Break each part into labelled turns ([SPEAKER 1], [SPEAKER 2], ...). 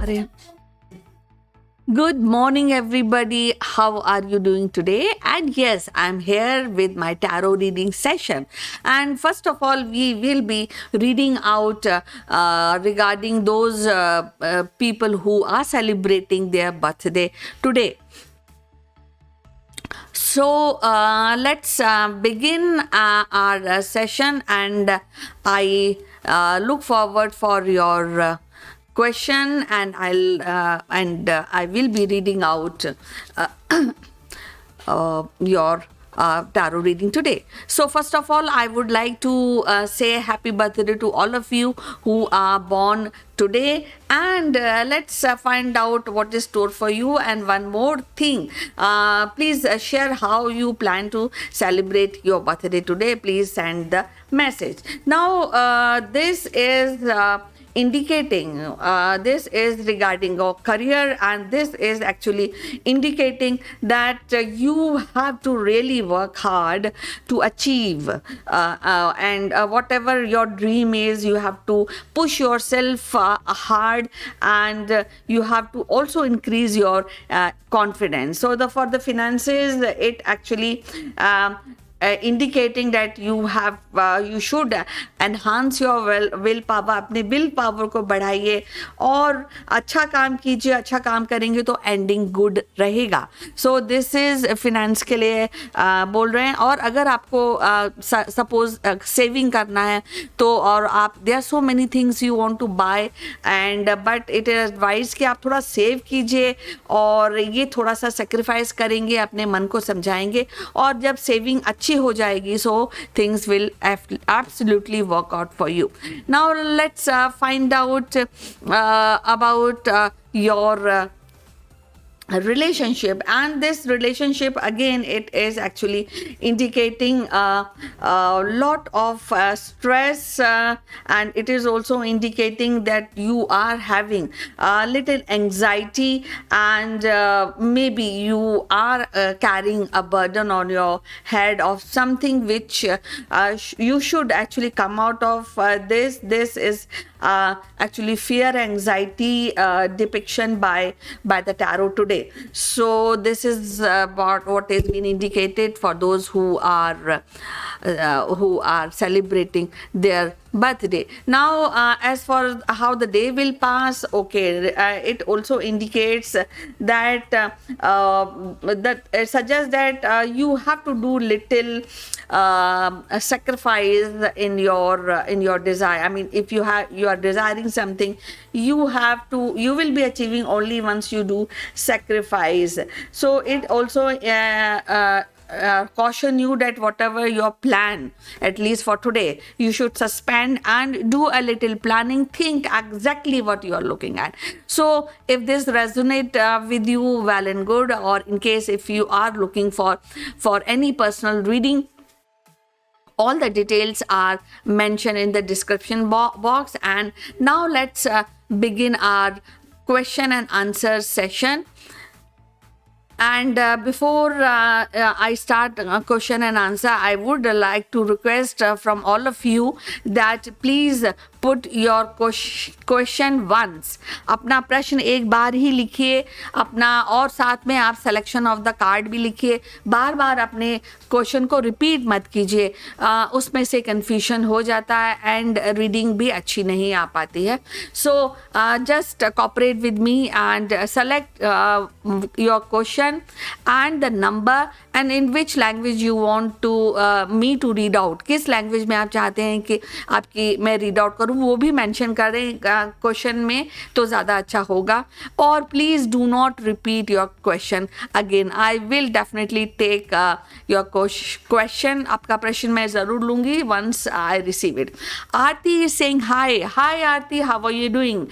[SPEAKER 1] Arey. Good morning, everybody. How are you doing today? And yes, I'm here with my tarot reading session. And first of all, we will be reading out regarding those people who are celebrating their birthday today. So let's begin our session, and I look forward for your question, and I will be reading out your tarot reading today. So first of all, I would like to say happy birthday to all of you who are born today, and let's find out what is stored for you. And one more thing, please share how you plan to celebrate your birthday today. Please send the message. Now this is indicating this is regarding your career, and this is actually indicating that you have to really work hard to achieve and whatever your dream is, you have to push yourself hard, and you have to also increase your confidence. So for the finances, it actually indicating that you should enhance your will power. अपने will power को बढ़ाइए और अच्छा काम कीजिए. अच्छा काम करेंगे तो ending good रहेगा. So this is finance के लिए बोल रहे हैं. और अगर आपको suppose saving करना है तो, और आप there are so many things you want to buy, and but it is advised कि आप थोड़ा save कीजिए और ये थोड़ा सा sacrifice करेंगे, अपने मन को समझाएंगे, और जब saving अच्छी हो जाएगी, so things will absolutely work out for you. Now let's find out about your relationship. And this relationship, again, it is actually indicating a lot of stress, and it is also indicating that you are having a little anxiety, and maybe you are carrying a burden on your head of something which you should actually come out of. This is actually fear, anxiety depiction by the tarot today. So this is about what is being indicated for those who are celebrating their birthday. Now as for how the day will pass, okay, it also indicates that it suggests that you have to do little sacrifice in your desire. I mean, if you are desiring something, you will be achieving only once you do sacrifice. So it also caution you that whatever your plan, at least for today, you should suspend and do a little planning. Think exactly what you are looking at. So if this resonate with you, well and good. Or in case if you are looking for any personal reading, all the details are mentioned in the description box. And now let's begin our question and answer session. And before I start question and answer, I would like to request from all of you that please put your question once. अपना प्रश्न एक बार ही लिखिए अपना, और साथ में आप selection of the card भी लिखिए. बार बार अपने क्वेश्चन को रिपीट मत कीजिए, उसमें से कन्फ्यूजन हो जाता है एंड रीडिंग भी अच्छी नहीं आ पाती है. So just cooperate with me and select your question and the number, and in which language you want to me to read out. किस लैंग्वेज में आप चाहते हैं कि आपकी मैं रीड आउट करूँ, वो भी मेंशन करें क्वेश्चन में तो ज़्यादा अच्छा होगा. और please do not repeat your question again. I will definitely take your question. आपका प्रश्न मैं ज़रूर लूँगी once I receive it. Aarti is saying hi. Hi Aarti, how are you doing?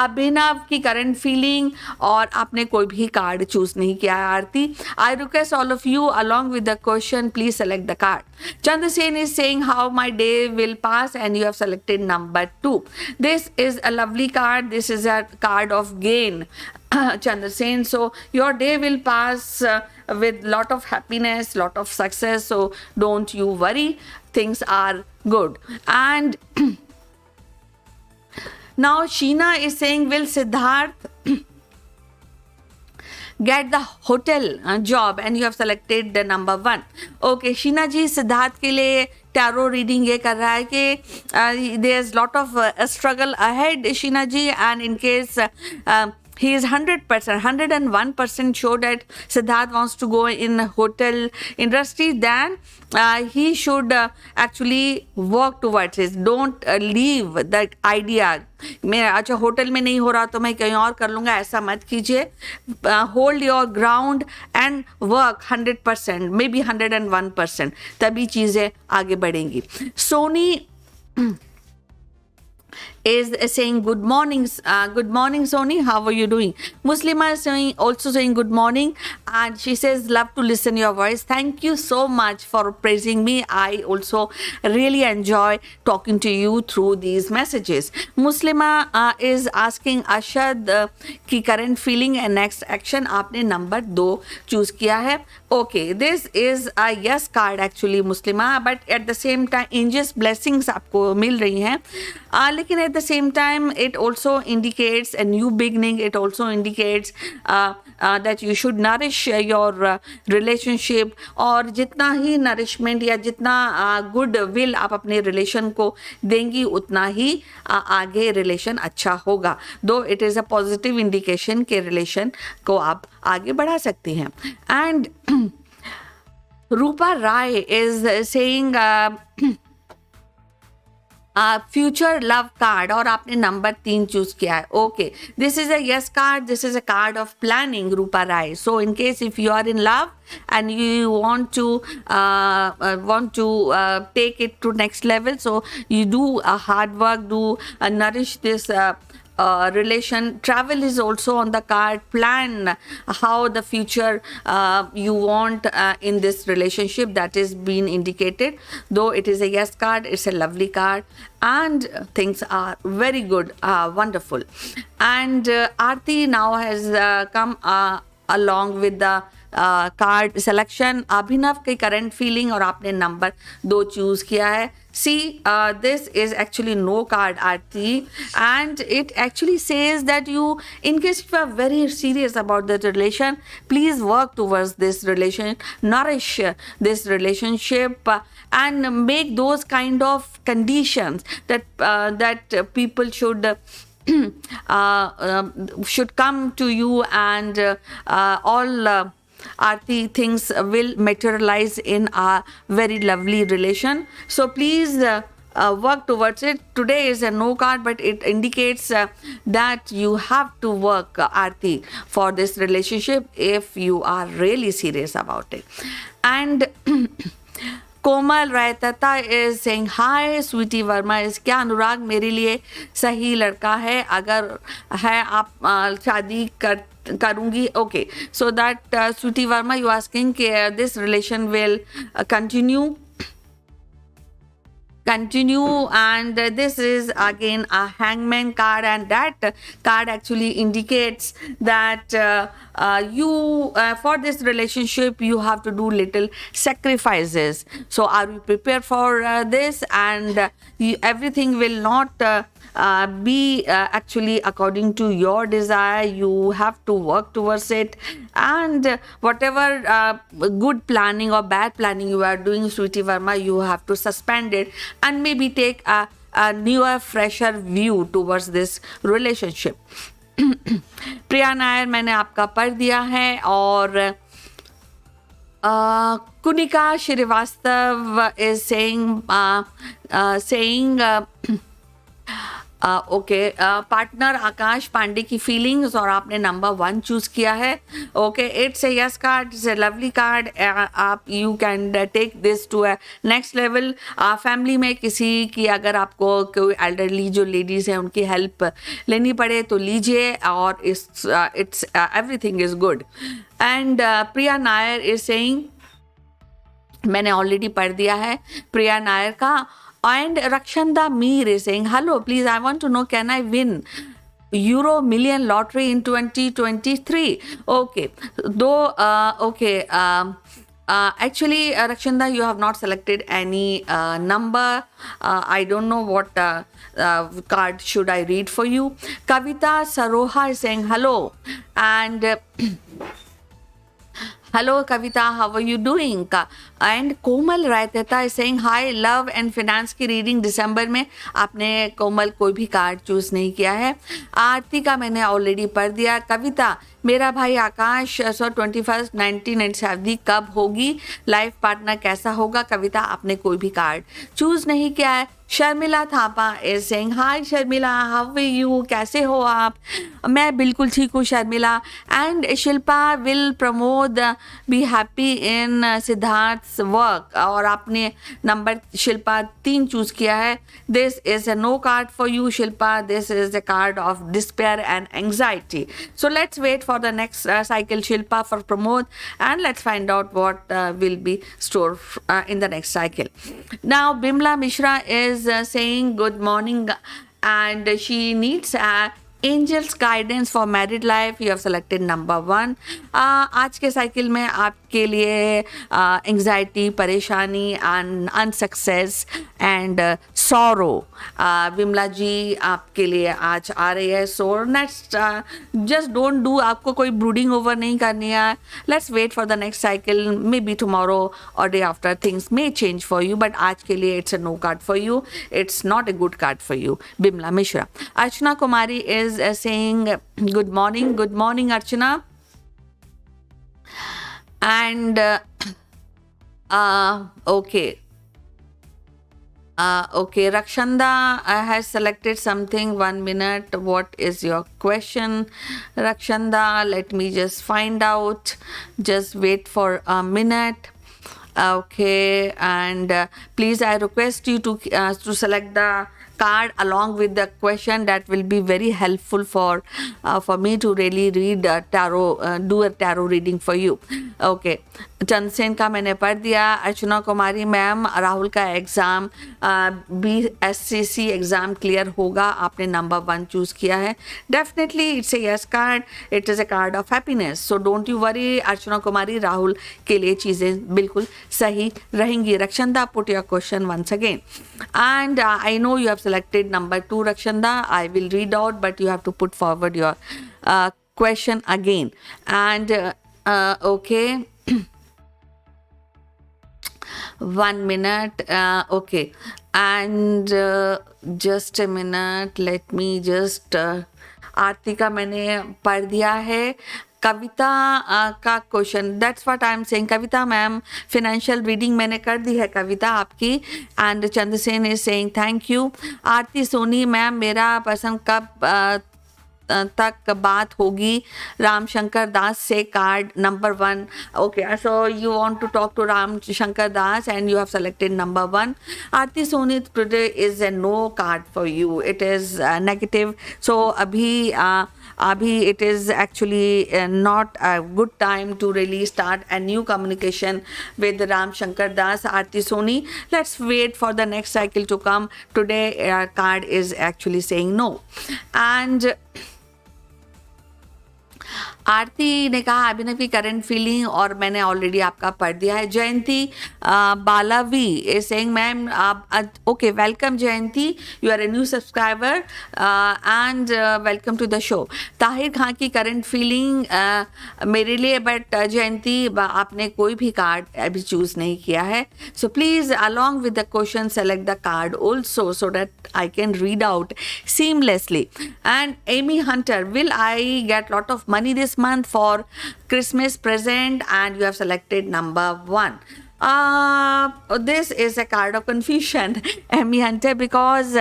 [SPEAKER 1] Abhinav की करंट फीलिंग, और आपने कोई भी कार्ड चूज नहीं किया है आरती. I request all of you along with the question, please select the card. Chandrasen is saying how my day will pass, and you have selected number 2. This is a lovely card. This is a card of gain, Chandrasen. So your day will pass with lot of happiness, lot of success. So don't you worry. Things are good. And Now Sheena is saying, will Siddharth get the hotel job? And you have selected the number 1. Okay, Sheena ji, Siddharth के लिए tarot reading ये कर रहा है कि there is lot of struggle ahead, Sheena ji, and in case he is 100%, 101% sure that Siddharth wants to go in hotel industry, then he should actually work towards it. Don't leave that idea. मैं अच्छा hotel में नहीं हो रहा तो मैं कहीं और कर लूँगा, ऐसा मत कीजिए. Hold your ground and work 100%, may be 101%, तभी चीज़ें आगे बढ़ेंगी. Soni is saying good morning, Sony, how are you doing? Muslima is also saying good morning, and she says love to listen your voice. Thank you so much for praising me. I also really enjoy talking to you through these messages. Muslima is asking Ashad की current feeling and next action. आपने number 2 choose किया है. Okay, this is a yes card actually, Muslima, but at the same time angels blessings आपको मिल रही हैं. लेकिन at the same time it also indicates a new beginning. It also indicates that you should nourish your relationship, और जितना ही nourishment या जितना good will आप अपने relation को देंगी उतना ही आगे relation अच्छा होगा. Though it is a positive indication कि relation को आप आगे बढ़ा सकती हैं. And Rupa Rai is saying future love card, और आपने नंबर 3 चूज किया है. ओके, this is a yes card. This is a card of planning, Rupa Rai. So in case if you are in love and you want to take it to next level, so you do a hard work, do nourish this relation. Travel is also on the card. Plan how the future you want in this relationship, that is being indicated. Though it is a yes card, it's a lovely card and things are very good, wonderful. And Aarti now has come along with the card selection. Abhinav की current feeling और आपने number 2 choose किया है. See, this is actually no card, Aarti, and it actually says that you, in case you are very serious about the relation, please work towards this relation, nourish this relationship, and make those kind of conditions that people should come to you, and all Aarti, things will materialize in a very lovely relation. So please work towards it. Today is a no card, but it indicates that you have to work, Aarti, for this relationship if you are really serious about it. And Komal रायतता is saying hi, Sweetie Verma is, क्या अनुराग मेरे लिए सही लड़का है? अगर है आप शादी करूंगी. Okay, so that Sweetie Verma, you asking this relation will continue, and this is again a hangman card, and that card actually indicates that you for this relationship you have to do little sacrifices. So are you prepared for this? And everything will not be actually according to your desire. You have to work towards it, and whatever good planning or bad planning you are doing, Sweetie Verma, you have to suspend it and maybe take a newer, fresher view towards this relationship. प्रिया नायर, मैंने आपका पढ़ दिया है. और Kunika Srivastava is saying okay, partner Akash Pandey की feelings, और आपने number 1 choose किया है. Okay, it's a yes card, it's a lovely card. आप you can take this to a next level. Family में किसी की अगर आपको कोई एल्डरली जो लेडीज़ हैं उनकी हेल्प लेनी पड़े तो लीजिए, और it's everything is good. And Priya Nair is saying, मैंने ऑलरेडी पढ़ दिया है प्रिया नायर का. And Rakshanda Meer is saying, hello, please, I want to know, can I win Euro Million Lottery in 2023? Okay, though, okay, Actually, Rakshanda, you have not selected any number. I don't know what card should I read for you. Kavita Saroha is saying hello. And hello, Kavita, how are you doing? And Komal Raiteta is saying hi, love and finance की reading दिसंबर में आपने कोमल कोई भी card choose नहीं किया है. आरती का मैंने ऑलरेडी पढ़ दिया. कविता, मेरा भाई आकाश 21 19 एंड शादी कब होगी, लाइफ पार्टनर कैसा होगा. कविता, आपने कोई भी कार्ड चूज नहीं किया है. Sharmila Thapa is saying hi Sharmila, how are you, कैसे हो आप. मैं बिल्कुल ठीक हूँ Sharmila. And Shilpa will Pramod be happy in Siddharth work, और आपने नंबर शिल्पा 3 चूज किया है. This is a no card for you Shilpa, this is a card of despair and anxiety. So let's wait for the next cycle, Shilpa, for Pramod, and let's find out what will be stored in the next cycle. Now, Bimla Mishra is saying good morning, and she needs angels guidance for married life. You have selected number 1. आज के cycle में आपके लिए anxiety, परेशानी and unsuccess and sorrow, Vimla ji आपके लिए आज आ रही है. So next just don't do, आपको कोई ब्रूडिंग ओवर नहीं करनी है. Let's wait for the next cycle, maybe tomorrow और day after things may change for you, but आज के लिए it's a no card for you, it's not a good card for you. Bimla Mishra. Archana Kumari is saying good morning Archana. And okay, Rakshanda has selected something. 1 minute, what is your question, Rakshanda? Let me just find out, just wait for a minute. Okay, and please I request you to select the card along with the question. That will be very helpful for me to really read tarot, do a tarot reading for you. Okay, Chandrasen का मैंने पढ़ दिया. Archana Kumari ma'am, Rahul का exam BSCC exam clear होगा, आपने number 1 choose किया है. Definitely it's a yes card, it is a card of happiness. So don't you worry Archana Kumari, Rahul के लिए चीज़ें बिल्कुल सही रहेंगी. Rakshanda, put your question once again. And I know you have selected number 2, Rakshanda. I will read out, but you have to put forward your question again. And okay. 1 minute. Okay. And just a minute. Let me just Aarti का मैंने पढ़ दिया है. कविता का question, that's what I am saying. Kavita ma'am, financial reading मैंने कर दी है कविता आपकी. And Chandrasen is saying thank you. Aarti Soni ma'am, मेरा पसंद कब तक बात होगी राम शंकर दास से, card number 1. Okay, so you want to talk to Ram Shankar Das and you have selected number 1. Aarti Soni, today is a no card for you, it is negative. So अभी it is actually not a good time to really start a new communication with Ram Shankar Das. Aarti Soni, let's wait for the next cycle to come. Today card is actually saying no. And आरती ने कहा अभिनवी current feeling, और मैंने ऑलरेडी आपका पढ़ दिया है. Jayanti Balavi is saying ma'am, okay, welcome Jayanti, you are a new subscriber and welcome to the show. Tahir Khan की करंट फीलिंग मेरे लिए, बट जयंती आपने कोई भी कार्ड अभी चूज नहीं किया है. So please along with the question select the card also, so that I can read out seamlessly. And Amy Hunter, will I get lot of money this month for Christmas present? And you have selected number 1. This is a card of confusion, Amy Hunter, because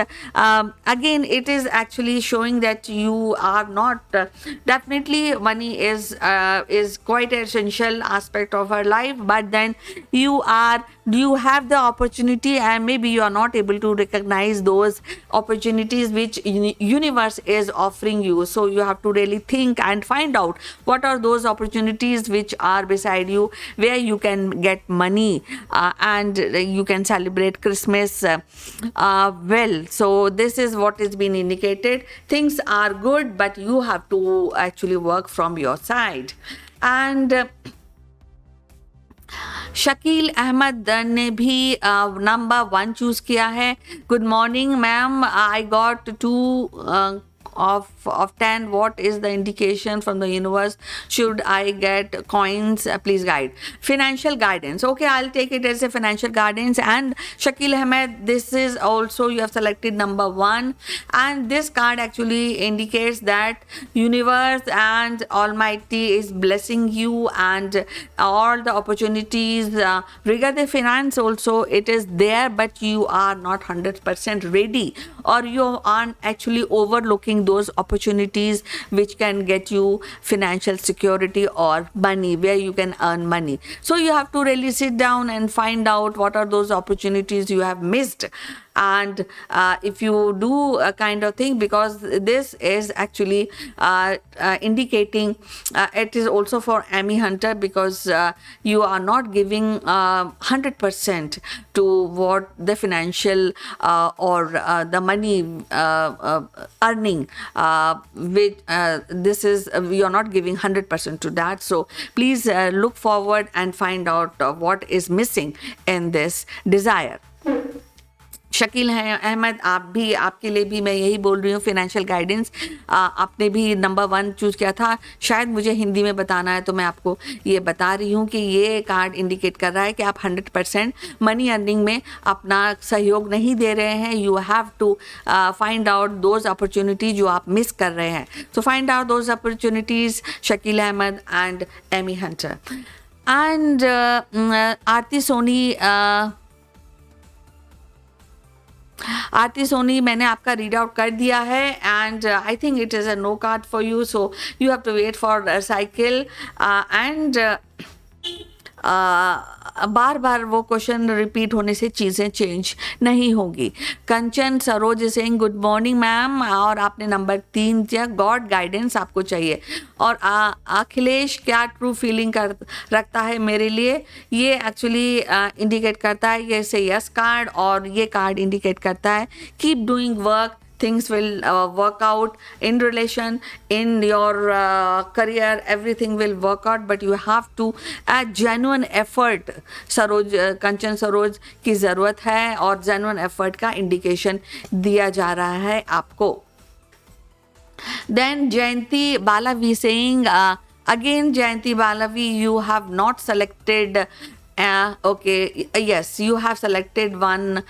[SPEAKER 1] again it is actually showing that you are not definitely money is quite an essential aspect of our life, but then you have the opportunity and maybe you are not able to recognize those opportunities which universe is offering you. So you have to really think and find out what are those opportunities which are beside you, where you can get money and you can celebrate Christmas well. So this is what is being indicated. Things are good, but you have to actually work from your side. And Shakeel Ahmed ने भी number 1 choose किया है. Good morning ma'am, I got 2 of 10. What is the indication from the universe? Should I get coins? Please guide. Financial guidance. Okay, I'll take it as a financial guidance. And Shakil Ahmed, this is also, you have selected number 1, and this card actually indicates that universe and Almighty is blessing you, and all the opportunities regarding finance also, it is there, but you are not 100% ready, or you aren't actually overlooking those opportunities which can get you financial security or money, where you can earn money. So you have to really sit down and find out what are those opportunities you have missed. And if you do a kind of thing, because this is actually indicating, it is also for Amy Hunter, because you are not giving 100% to what the financial or the money earning, which this is, you're not giving 100% to that. So please look forward and find out what is missing in this desire. Shakeel Ahmed, आप भी, आपके लिए भी मैं यही बोल रही हूँ, फाइनेंशियल गाइडेंस. आपने भी नंबर 1 चूज़ किया था. शायद मुझे हिंदी में बताना है, तो मैं आपको ये बता रही हूँ कि ये कार्ड इंडिकेट कर रहा है कि आप 100% मनी अर्निंग में अपना सहयोग नहीं दे रहे हैं. You have to find out those opportunities जो आप मिस कर रहे हैं. So find out those opportunities, Shakeel Ahmed and Amy Hunter. And Aarti Soni, मैंने आपका रीड आउट कर दिया है, and I think it is a no card for you, so you have to wait for cycle. And बार बार वो क्वेश्चन रिपीट होने से चीज़ें चेंज नहीं होगी. Kanchan Saroj Singh, good morning ma'am, और आपने नंबर 3 दिया. गॉड गाइडेंस आपको चाहिए. और अखिलेश, क्या ट्रू फीलिंग रखता है मेरे लिए? ये एक्चुअली इंडिकेट करता है, ये से यस कार्ड, और ये कार्ड इंडिकेट करता है keep doing work, things will work out in relation, in your career, everything will work out, but you have to add genuine effort. Saroj, Kanchan Saroj की ज़रूरत है, और genuine effort का इंडिकेशन दिया जा रहा है आपको. Then Jayanti Balavi saying, again Jayanti Balavi, you have not selected, okay, yes, you have selected one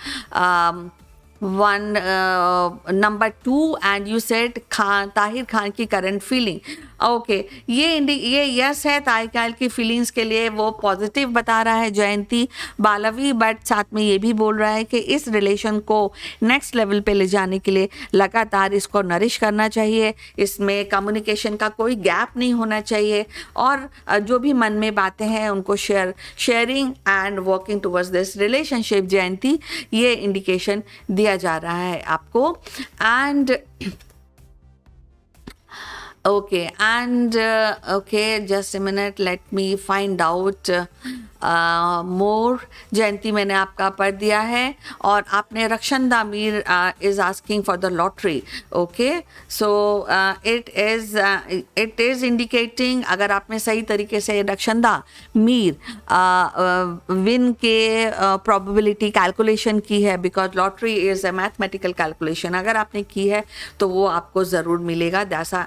[SPEAKER 1] number 2, and you said Tahir Khan की करंट फीलिंग. ओके, ये यस है. ताहिर की फीलिंग्स के लिए वो पॉजिटिव बता रहा है जयंती बालावी, बट साथ में ये भी बोल रहा है कि इस रिलेशन को नेक्स्ट लेवल पे ले जाने के लिए लगातार इसको नरिश करना चाहिए. इसमें कम्युनिकेशन का कोई गैप नहीं होना चाहिए, और जो भी मन में बातें हैं उनको sharing and working towards this relationship. Jayanti, ये इंडिकेशन दिया जा रहा है आपको. And okay, and okay, just a minute, let me find out मोर. जयंती, मैंने आपका पढ़ दिया है, और आपने Rakshanda Mir is asking for the lottery. Okay, so it is indicating, अगर आपने सही तरीके से रक्षंदा मीर विन के प्रोबेबिलिटी कैलकुलेशन की है, because lottery is a mathematical calculation, अगर आपने की है तो वो आपको ज़रूर मिलेगा.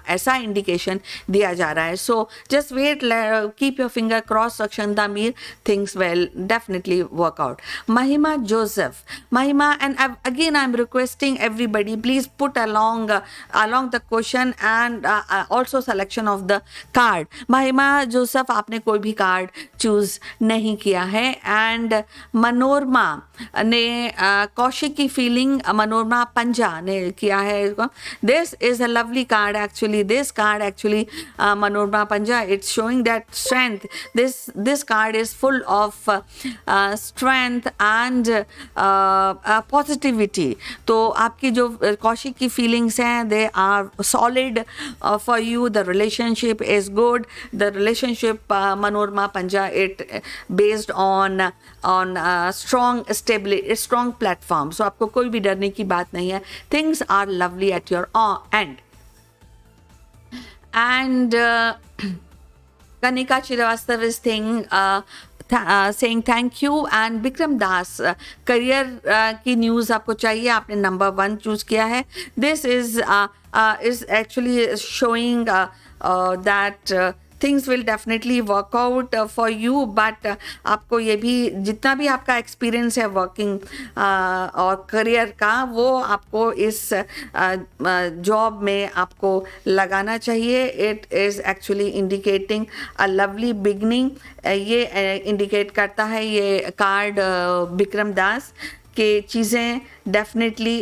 [SPEAKER 1] ऐसा इंडिकेशन दिया जा रहा है. So just wait, keep your finger cross. Rakshanda Mir, things will definitely work out. Mahima Joseph, Mahima, and again I'm requesting everybody, please put along the question and also selection of the card. Mahima Joseph, आपने कोई भी card choose नहीं किया है. And Manorama ने कौशिक की feeling, Manorama पंजा ने किया है. This is a lovely card actually. This card actually, Manorama Panja, it's showing that strength. This card is full of strength and positivity. तो आपकी जो कौशिक की feelings हैं, they are solid for you. The relationship is good. The relationship, Manorma Panja, it based on strong stability, strong platform. So आपको कोई भी डरने की बात नहीं है. Things are lovely at your end. And Kanika Srivastava is saying thank you. And Vikram Das, career की news आपको चाहिए, आपने नंबर 1 चूज़ किया है। This is actually showing that things will definitely work out for you, but आपको ये भी, जितना भी आपका एक्सपीरियंस है वर्किंग और करियर का, वो आपको इस जॉब में आपको लगाना चाहिए। It is actually indicating a lovely beginning. ये इंडिकेट करता है ये कार्ड विक्रम दास कि चीज़ें डेफिनेटली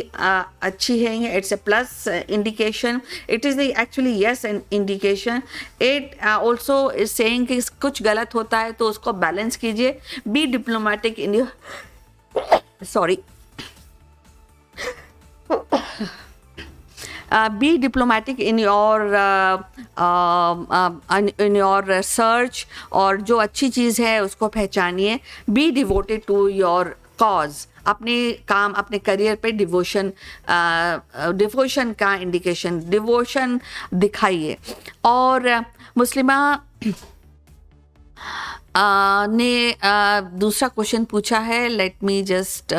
[SPEAKER 1] अच्छी हैं। It's a plus indication. It is actually yes an indication. It also is saying कि कुछ गलत होता है तो उसको बैलेंस कीजिए। B diplomatic in your sorry be diplomatic in your search, और जो अच्छी चीज़ है उसको पहचानिए। be devoted to your cause, अपने काम, अपने करियर पे डिवोशन का इंडिकेशन, डिवोशन दिखाइए। और मुस्लिमा ने दूसरा क्वेश्चन पूछा है। Let me just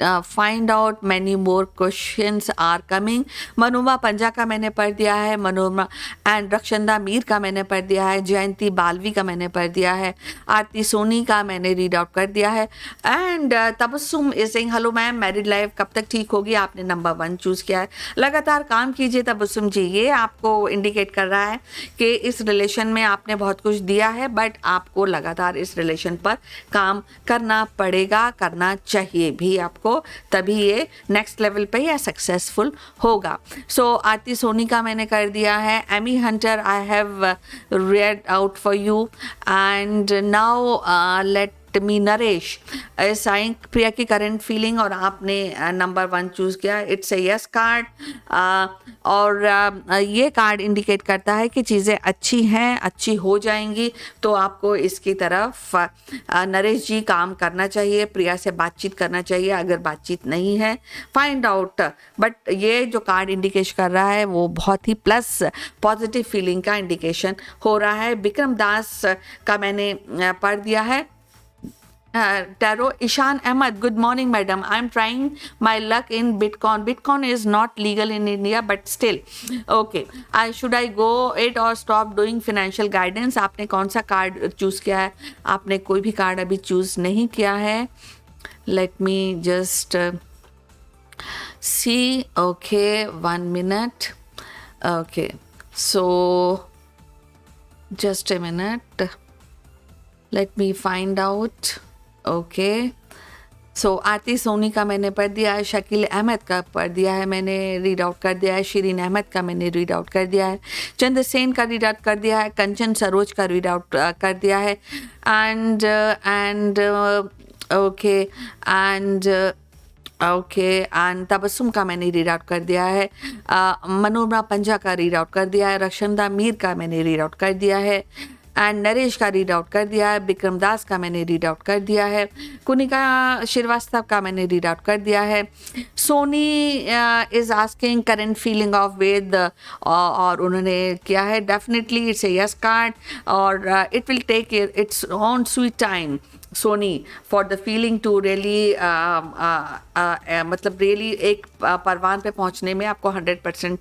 [SPEAKER 1] find out, many more questions are coming. Manorama Panja का मैंने पढ़ दिया है, मनोरमा एंड रक्षंदा मीर का मैंने पढ़ दिया है, जयंती बालवी का मैंने पढ़ दिया है, आरती सोनी का मैंने रीड आउट कर दिया है। And Tabassum is saying hello ma'am, married life कब तक ठीक होगी? आपने नंबर 1 चूज़ किया है। लगातार काम कीजिए तबस्सुम जी। ये आपको इंडिकेट कर रहा है कि इस रिलेशन में आपने बहुत कुछ दिया है, बट आपको लगातार इस रिलेशन पर काम करना पड़ेगा, करना चाहिए भी आपको, तभी ये नेक्स्ट लेवल पे या सक्सेसफुल होगा। सो आरती सोनी का मैंने कर दिया है। Amy Hunter I have read out for you, and now let me Naresh saying Priya की करंट फीलिंग, और आपने नंबर 1 चूज़ किया। इट्स ए यस कार्ड, और ये कार्ड इंडिकेट करता है कि चीज़ें अच्छी हैं, अच्छी हो जाएंगी, तो आपको इसकी तरफ नरेश जी काम करना चाहिए, प्रिया से बातचीत करना चाहिए। अगर बातचीत नहीं है, फाइंड आउट। बट ये जो कार्ड इंडिकेट कर रहा है वो बहुत ही प्लस पॉजिटिव फीलिंग का इंडिकेशन हो रहा है। विक्रम दास का मैंने पढ़ दिया है। Tarot, Ishan Ahmed, good morning madam, I am trying my luck in Bitcoin. Bitcoin is not legal in India, but still okay, should I go it or stop doing financial guidance? आपने कौन सा card choose किया है? आपने कोई भी card अभी choose नहीं किया है। Let me just see. Okay, 1 minute. Okay, so just a minute, let me find out. Okay, so Aarti Soni का मैंने पढ़ दिया है, शकील अहमद का पढ़ दिया है, मैंने रीड आउट कर दिया है, शिरीन अहमद का मैंने रीड आउट कर दिया है, चंद्रसेन का रीड आउट कर दिया है, कंचन सरोज का रीड आउट कर दिया है, एंड ओके, एंड तबस्सुम का मैंने रीड आउट कर दिया है, मनोरमा पंजा का रीड आउट कर दिया है, रक्षंदा मीर का मैंने रीड आउट कर दिया है, एंड नरेश का रीड आउट कर दिया है, विक्रम दास का मैंने रीड आउट कर दिया है, कुनिका श्रीवास्तव का मैंने रीड आउट कर दिया है। Soni is asking current feeling of Ved, और उन्होंने किया है definitely it's a yes card, और it will take its own sweet time Soni for the feeling to really, मतलब रियली एक परवान पे पहुंचने में आपको 100%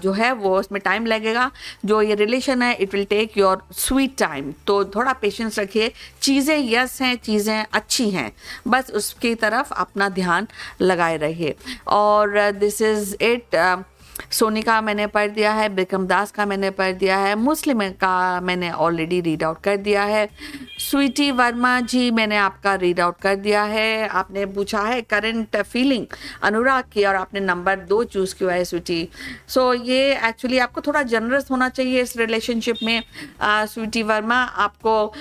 [SPEAKER 1] जो है वो उसमें टाइम लगेगा। जो ये रिलेशन है it will take your sweet time, तो थोड़ा पेशेंस रखिए। चीज़ें यस हैं, चीज़ें अच्छी हैं, बस उसकी तरफ अपना ध्यान लगाए रहिए। और दिस इज़ इट। सोनी का मैंने पढ़ दिया है, विक्रम दास का मैंने पढ़ दिया है, मुस्लिम का मैंने ऑलरेडी रीड आउट कर दिया है, स्वीटी वर्मा जी मैंने आपका रीड आउट कर दिया है। आपने पूछा है करंट फीलिंग अनुराग की, और आपने नंबर 2 चूज़ किया है स्वीटी। सो ये एक्चुअली आपको थोड़ा जनरस होना चाहिए इस रिलेशनशिप में स्वीटी वर्मा, आपको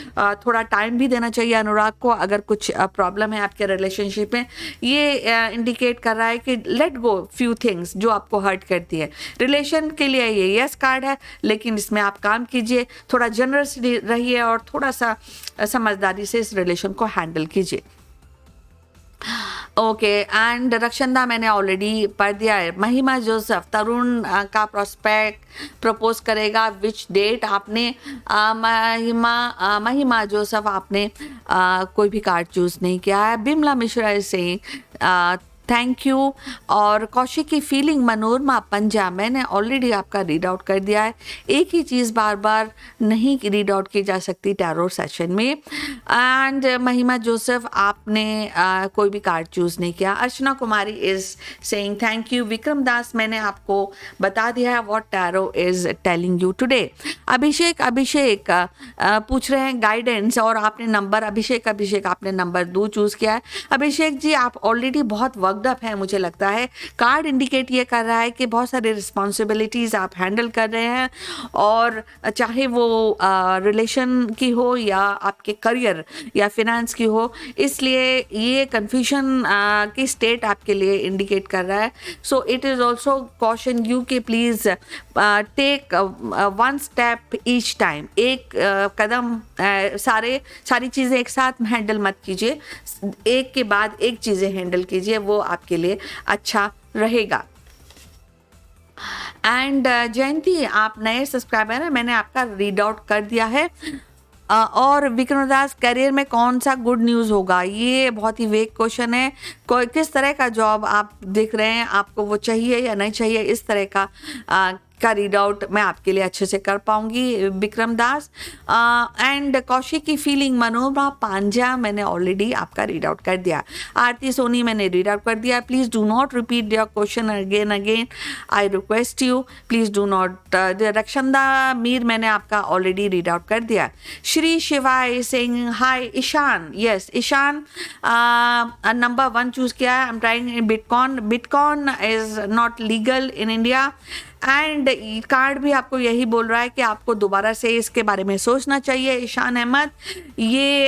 [SPEAKER 1] थोड़ा टाइम भी देना चाहिए अनुराग को। अगर कुछ प्रॉब्लम है आपके रिलेशनशिप में, ये इंडिकेट कर रहा है कि लेट गो फ्यू थिंग्स जो आपको हर्ट करती है। रिलेशन के लिए ये यस कार्ड है, लेकिन इसमें आप काम कीजिए, थोड़ा जनरस रहिए और थोड़ा सा समझदारी से इस रिलेशन को हैंडल कीजिए। ओके एंड रक्षंदा मैंने ऑलरेडी पढ़ दिया है। महिमा जोसेफ तरुण का प्रोस्पेक्ट प्रपोज करेगा, विच डेट आपने महिमा जोसेफ आपने कोई भी कार्ड चूज नहीं किया है। बिमला मिश्रा से थैंक यू। और कौशिक की फीलिंग मनोरमा पंजाब मैंने ऑलरेडी आपका रीड आउट कर दिया है। एक ही चीज़ बार बार नहीं रीड आउट की जा सकती टैरो सेशन में। एंड महिमा जोसेफ आपने कोई भी कार्ड चूज नहीं किया। Archana Kumari is saying thank you. Vikram Das मैंने आपको बता दिया है what tarot is telling you today. Abhishek पूछ रहे हैं गाइडेंस और आपने नंबर अभिषेक आपने नंबर 2 चूज किया है। अभिषेक जी आप ऑलरेडी बहुत वर्कड अप है, मुझे लगता है कार्ड इंडिकेट ये कर रहा है कि बहुत सारी रिस्पॉन्सिबिलिटीज आप हैंडल कर रहे हैं, और चाहे वो रिलेशन की हो या आपके करियर या फिनेंस की हो, इसलिए ये कन्फ्यूजन की स्टेट आपके लिए इंडिकेट कर रहा है। So it is also caution you कि please take one step each time, एक कदम सारी चीज़ें एक साथ हैंडल मत कीजिए, एक के बाद एक चीज़ें हैंडल कीजिए, वो आपके लिए अच्छा रहेगा। एंड जयंती आप नए सब्सक्राइबर हैं, मैंने आपका रीड आउट कर दिया है। और विक्रमदास करियर में कौन सा गुड न्यूज़ होगा, ये बहुत ही वेग क्वेश्चन है। कोई किस तरह का जॉब आप देख रहे हैं, आपको वो चाहिए या नहीं चाहिए, इस तरह का रीड आउट मैं आपके लिए अच्छे से कर पाऊंगी विक्रम दास। एंड कौशिक की फीलिंग मनोरमा पांजा मैंने ऑलरेडी आपका रीड आउट कर दिया। आरती सोनी मैंने रीड आउट कर दिया। Please do not repeat your question again I request you, please do not. Rakshanda Mir मैंने आपका ऑलरेडी रीड आउट कर दिया। Shri Shivay Singh hi Ishan, yes Ishan number 1 choose किया है। I am trying in bitcoin is not legal in India. And card भी आपको यही बोल रहा है कि आपको दोबारा से इसके बारे में सोचना चाहिए ईशान अहमद। ये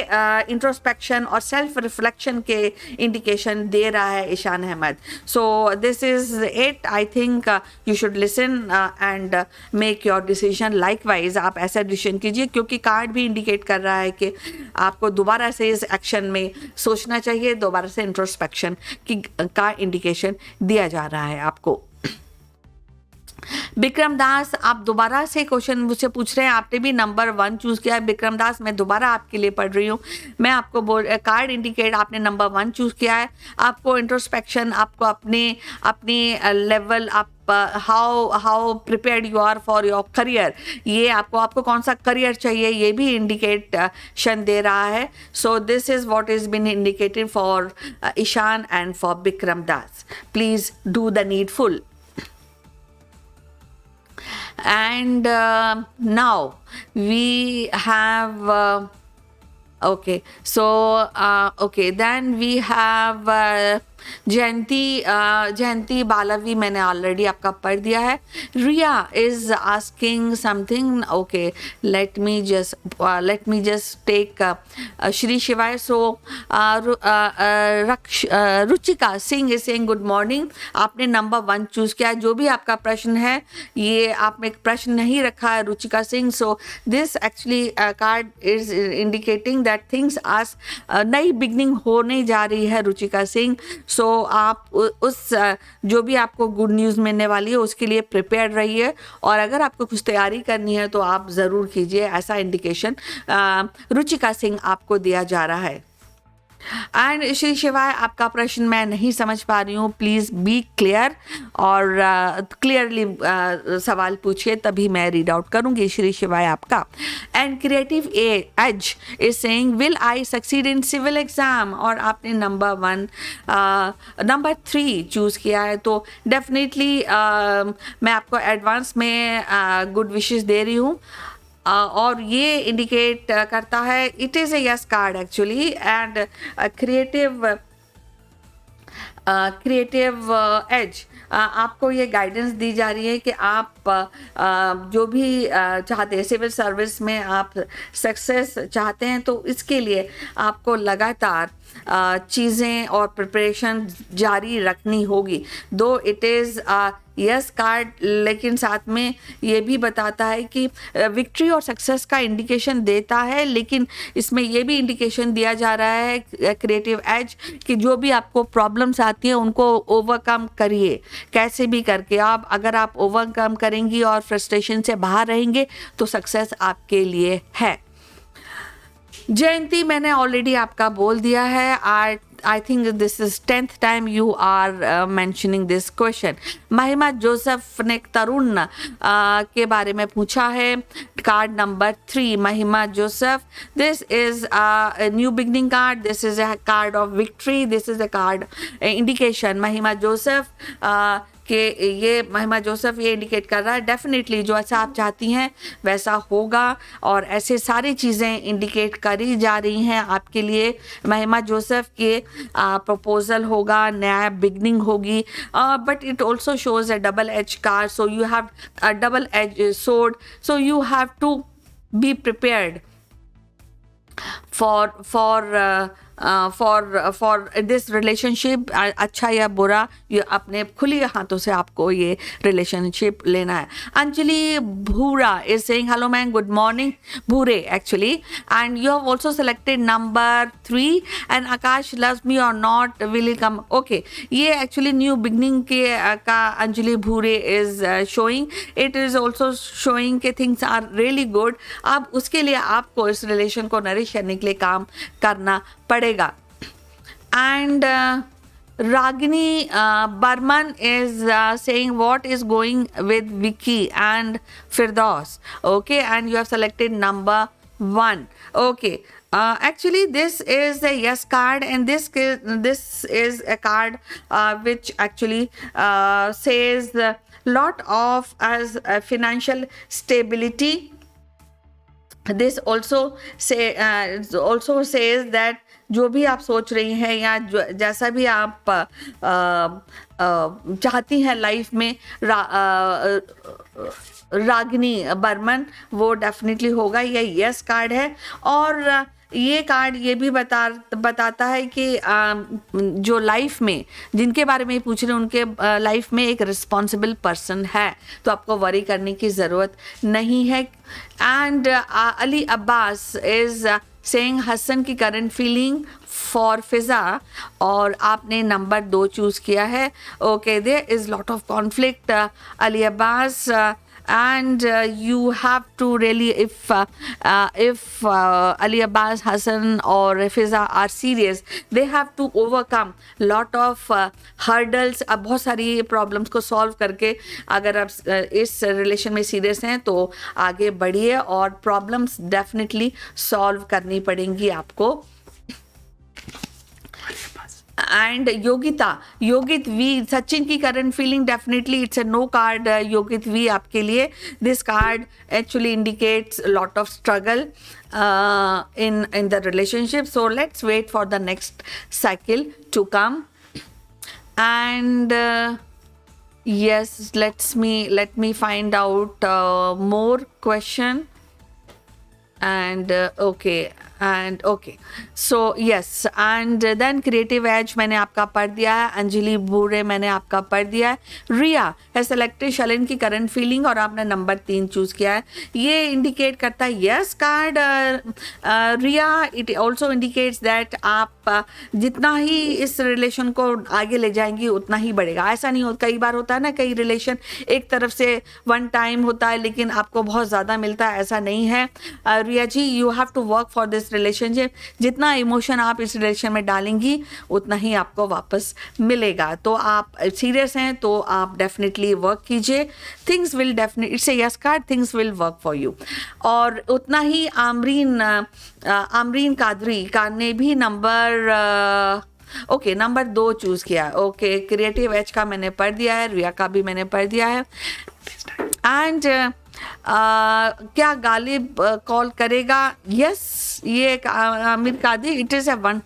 [SPEAKER 1] इंट्रोस्पेक्शन और सेल्फ रिफ्लेक्शन के इंडिकेशन दे रहा है Ishaan Ahmed. So this is it, I think you should listen and make your decision. Likewise आप ऐसा डिसीजन कीजिए, क्योंकि कार्ड भी इंडिकेट कर रहा है कि आपको दोबारा से इस एक्शन में सोचना चाहिए, दोबारा से इंट्रोस्पेक्शन का इंडिकेशन दिया जा रहा है आपको। विक्रम दास आप दोबारा से क्वेश्चन मुझसे पूछ रहे हैं, आपने भी नंबर 1 चूज किया है। विक्रम दास मैं दोबारा आपके लिए पढ़ रही हूँ, मैं आपको कार्ड इंडिकेट आपने नंबर 1 चूज किया है। आपको इंट्रोस्पेक्शन, आपको अपनी लेवल, आप how prepared you are for your career, ये आपको कौन सा करियर चाहिए, ये भी इंडिकेशन दे रहा है। So this is what is been indicated for Ishan and for Vikram Das. Please do the needful. And now we have then we have Jayanti Balavi मैंने ऑलरेडी आपका पढ़ दिया है। Riya is asking something, okay let me just take Shri Shivay. So Ruchika Singh is saying good morning, आपने number 1 choose किया। जो भी आपका प्रश्न है, ये आपने एक प्रश्न नहीं रखा है Ruchika Singh. So this actually card is indicating that things आज नई बिगनिंग होने जा रही है रुचिका सिंह। सो आप उस जो भी आपको गुड न्यूज़ मिलने वाली है उसके लिए प्रिपेयर रहिए, और अगर आपको कुछ तैयारी करनी है तो आप ज़रूर कीजिए, ऐसा इंडिकेशन रुचिका सिंह आपको दिया जा रहा है। एंड श्री शिवाय आपका प्रश्न मैं नहीं समझ पा रही हूँ, प्लीज़ बी क्लियर और क्लियरली सवाल पूछिए, तभी मैं रीड आउट करूँगी श्री शिवाय आपका। And creative edge is saying will I succeed in civil exam, और आपने नंबर 3 चूज़ किया है। तो डेफिनेटली मैं आपको एडवांस में गुड विशेस दे रही हूँ, और ये इंडिकेट करता है it is a yes card actually. And creative edge आपको ये गाइडेंस दी जा रही है कि आप जो भी चाहते हैं, सिविल सर्विस में आप सक्सेस चाहते हैं, तो इसके लिए आपको लगातार चीज़ें और प्रिपरेशन जारी रखनी होगी। दो इट इज़ यस कार्ड, लेकिन साथ में ये भी बताता है कि विक्ट्री और सक्सेस का इंडिकेशन देता है, लेकिन इसमें ये भी इंडिकेशन दिया जा रहा है क्रिएटिव एज कि जो भी आपको प्रॉब्लम्स आती हैं उनको ओवरकम करिए, कैसे भी करके। आप अगर आप ओवरकम करेंगी और फ्रस्ट्रेशन से बाहर रहेंगे तो सक्सेस आपके लिए है। जयंती मैंने ऑलरेडी आपका बोल दिया है। I think this is 10th time you are mentioning this question. महिमा जोसेफ ने तरुण के बारे में पूछा है। कार्ड नंबर 3, महिमा Joseph, this is a new beginning card, this is a card of victory, this is a card indication। महिमा Joseph कि ये महिमा जोसेफ ये इंडिकेट कर रहा है डेफिनेटली जो ऐसा आप चाहती हैं वैसा होगा, और ऐसे सारी चीज़ें इंडिकेट करी जा रही हैं आपके लिए। महिमा जोसेफ के प्रपोजल होगा, नया बिगनिंग होगी, but it also shows a double edge card, so you have a double edge sword, so you have to be prepared for this relationship. अच्छा या बुरा, ये अपने खुली हाथों से आपको ये रिलेशनशिप लेना है। Anjali Bhura is saying hello ma'am, good morning Bhure actually, and you have also selected number 3 and Akash loves me और नॉट विल कम। ओके, ये एक्चुअली न्यू बिगनिंग के का Anjali Bhure is showing, it is also showing के थिंग्स आर रियली गुड। अब उसके लिए आपको इस रिलेशन को नरिश करने के लिए काम करना पड़ेगा। And Ragini Burman is saying what is going with Vicky and Firdaus. Okay, and you have selected number 1. Okay, actually this is a yes card, and this is a card which actually says lot of as financial stability. This also says that जो भी आप सोच रही हैं या जैसा भी आप चाहती हैं लाइफ में, रागिनी बर्मन, वो डेफिनेटली होगा। ये यस कार्ड है, और ये कार्ड ये भी बताता है कि जो लाइफ में जिनके बारे में पूछ रहे हैं उनके लाइफ में एक रिस्पॉन्सिबल पर्सन है, तो आपको वरी करने की ज़रूरत नहीं है। And Ali Abbas is saying Hasan की करंट फीलिंग फॉर फिज़ा, और आपने नंबर 2 चूज़ किया है। Okay, there is lot of conflict Ali Abbas, and you have to really, if Ali Abbas, Hassan or Fiza are serious, they have to overcome lot of hurdles। अब बहुत सारी problems को solve करके अगर आप इस रिलेशन में सीरियस हैं तो आगे बढ़िए, और प्रॉब्लम्स डेफिनेटली सॉल्व करनी पड़ेंगी आपको। एंड योगित वी, सचिन की current feeling definitely it's a no card Yogit V आपके लिए। This card actually indicates lot of struggle in the relationship, so let's wait for the next cycle to come। and yes, let me find out more question। and okay, so yes, and then creative edge मैंने आपका पढ़ दिया है, अंजलि बूरे मैंने आपका पढ़ दिया है, रिया है सेलेक्टेड शलिन की करंट फीलिंग, और आपने नंबर 3 चूज़ किया है। ये इंडिकेट करता है yes card Riya, it also indicates that आप जितना ही इस रिलेशन को आगे ले जाएंगी उतना ही बढ़ेगा। ऐसा नहीं होता, कई बार होता है ना, कई रिलेशन एक तरफ से वन टाइम होता है लेकिन आपको बहुत ज़्यादा मिलता है, ऐसा नहीं है Riya ji. You have to work for this relationship, जितना इमोशन आप इस रिलेशन में डालेंगी उतना ही आपको वापस मिलेगा। तो आप सीरियस हैं तो आप डेफिनेटली वर्क कीजिए, things will definitely, it's a yes card, things will work for you. और उतना ही आमरीन कादरी का ने भी नंबर 2 चूज़ किया। ओके, क्रिएटिव एज का मैंने पढ़ दिया है, रिया का भी मैंने पढ़ दिया है। एंड क्या गालिब कॉल करेगा? यस, ये Aamir Qadri, it is A one,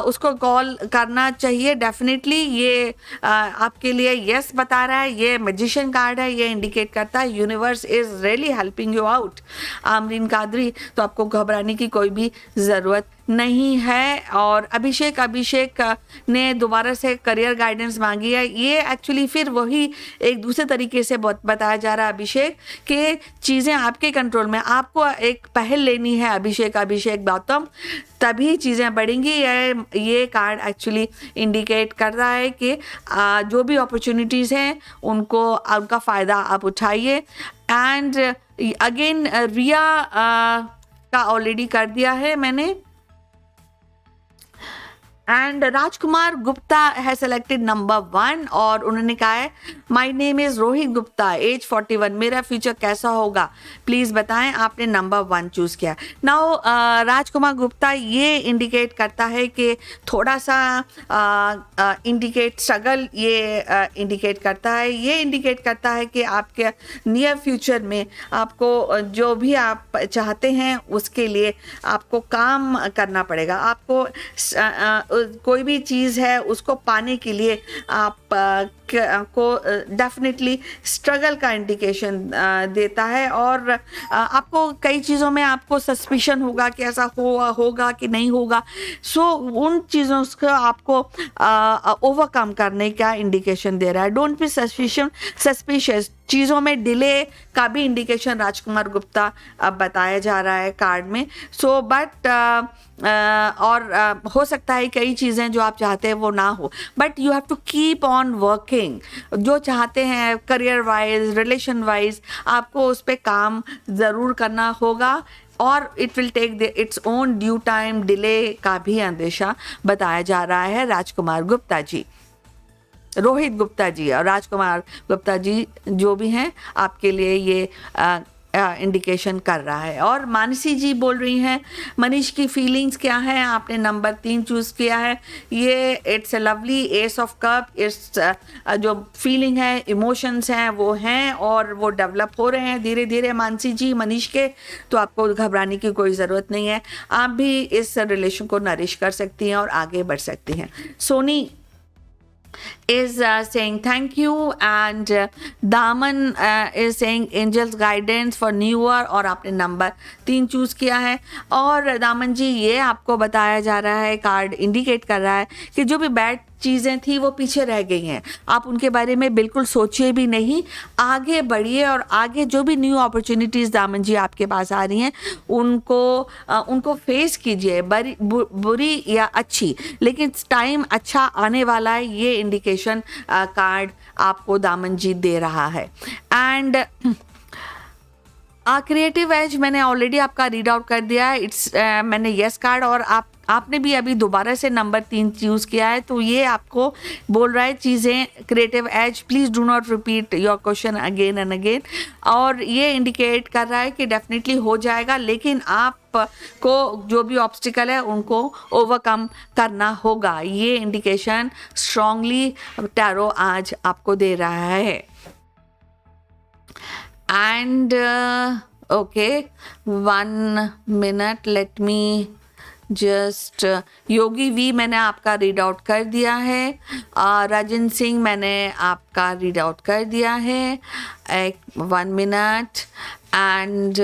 [SPEAKER 1] उसको कॉल करना चाहिए डेफिनेटली। ये आपके लिए यस बता रहा है, ये मैजिशियन कार्ड है, ये इंडिकेट करता है universe is really helping you out Amreen Qadri, तो आपको घबराने की कोई भी ज़रूरत नहीं है। और अभिषेक ने दोबारा से करियर गाइडेंस मांगी है। ये एक्चुअली फिर वही एक दूसरे तरीके से बताया जा रहा है अभिषेक कि चीज़ें आपके कंट्रोल में, आपको एक पहल लेनी है अभिषेक गौतम, तभी चीज़ें बढ़ेंगी। ये कार्ड एक्चुअली इंडिकेट कर रहा है कि जो भी अपॉर्चुनिटीज़ हैं उनका फ़ायदा आप उठाइए। एंड अगेन रिया का ऑलरेडी कर दिया है मैंने। एंड राजकुमार गुप्ता है सेलेक्टेड नंबर 1 और उन्होंने कहा है my name is Rohit Gupta, age 41, मेरा फ्यूचर कैसा होगा प्लीज़ बताएं। आपने नंबर 1 चूज़ किया। नाउ राजकुमार गुप्ता, ये इंडिकेट करता है कि थोड़ा सा इंडिकेट स्ट्रगल, ये इंडिकेट करता है। ये इंडिकेट करता है कि आपके नियर फ्यूचर में आपको जो भी आप चाहते हैं उसके लिए आपको काम करना पड़ेगा। आपको कोई भी चीज़ है उसको पाने के लिए आप को डेफिनेटली स्ट्रगल का इंडिकेशन देता है। और आपको कई चीज़ों में आपको सस्पिशन होगा कि ऐसा होगा कि नहीं होगा। सो उन चीज़ों को आपको ओवरकम करने का इंडिकेशन दे रहा है। Don't be suspicious. चीज़ों में डिले का भी इंडिकेशन राजकुमार गुप्ता बताया जा रहा है कार्ड में। सो बट और हो सकता है कई चीज़ें जो आप चाहते हैं वो ना हो, but you have to keep on working. जो चाहते हैं करियर वाइज, रिलेशन वाइज, आपको उस पर काम ज़रूर करना होगा और it will take its own due time. Delay का भी अंदेशा बताया जा रहा है राजकुमार गुप्ता जी, रोहित गुप्ता जी और राजकुमार गुप्ता जी जो भी हैं, आपके लिए ये इंडिकेशन कर रहा है। और मानसी जी बोल रही हैं मनीष की फीलिंग्स क्या है, आपने नंबर 3 चूज़ किया है। ये it's a lovely S of cup. It's जो फीलिंग है, इमोशंस हैं वो हैं और वो डेवलप हो रहे हैं धीरे धीरे मानसी जी मनीष के। तो आपको घबराने की कोई ज़रूरत नहीं है, आप भी इस रिलेशन को नरिश कर सकती हैं और आगे बढ़ सकती हैं। Soni is saying thank you and दामन is saying angels guidance for new year और आपने नंबर 3 चूज़ किया है। और दामन जी, ये आपको बताया जा रहा है, कार्ड इंडिकेट कर रहा है कि जो भी बैड चीज़ें थी वो पीछे रह गई हैं। आप उनके बारे में बिल्कुल सोचिए भी नहीं, आगे बढ़िए और आगे जो भी न्यू अपॉर्चुनिटीज़ दामन जी आपके पास आ रही हैं उनको फेस कीजिए, बुरी या अच्छी, लेकिन टाइम अच्छा आने वाला है। ये इंडिकेशन कार्ड आपको दामन जी दे रहा है। एंड क्रिएटिव एज मैंने ऑलरेडी आपका रीड आउट कर दिया है। इट्स मैंने यस कार्ड और आपने भी अभी दोबारा से नंबर 3 यूज़ किया है, तो ये आपको बोल रहा है चीज़ें creative edge please do not repeat your question again and again. और ये इंडिकेट कर रहा है कि डेफिनेटली हो जाएगा, लेकिन आपको जो भी ऑब्स्टिकल है उनको ओवरकम करना होगा। ये इंडिकेशन स्ट्रांगली टैरो आज आपको दे रहा है। And okay, 1 minute, let me just Yogi V मैंने आपका रीड आउट कर दिया है। राजन सिंह मैंने आपका रीड आउट कर दिया है। 1 minute and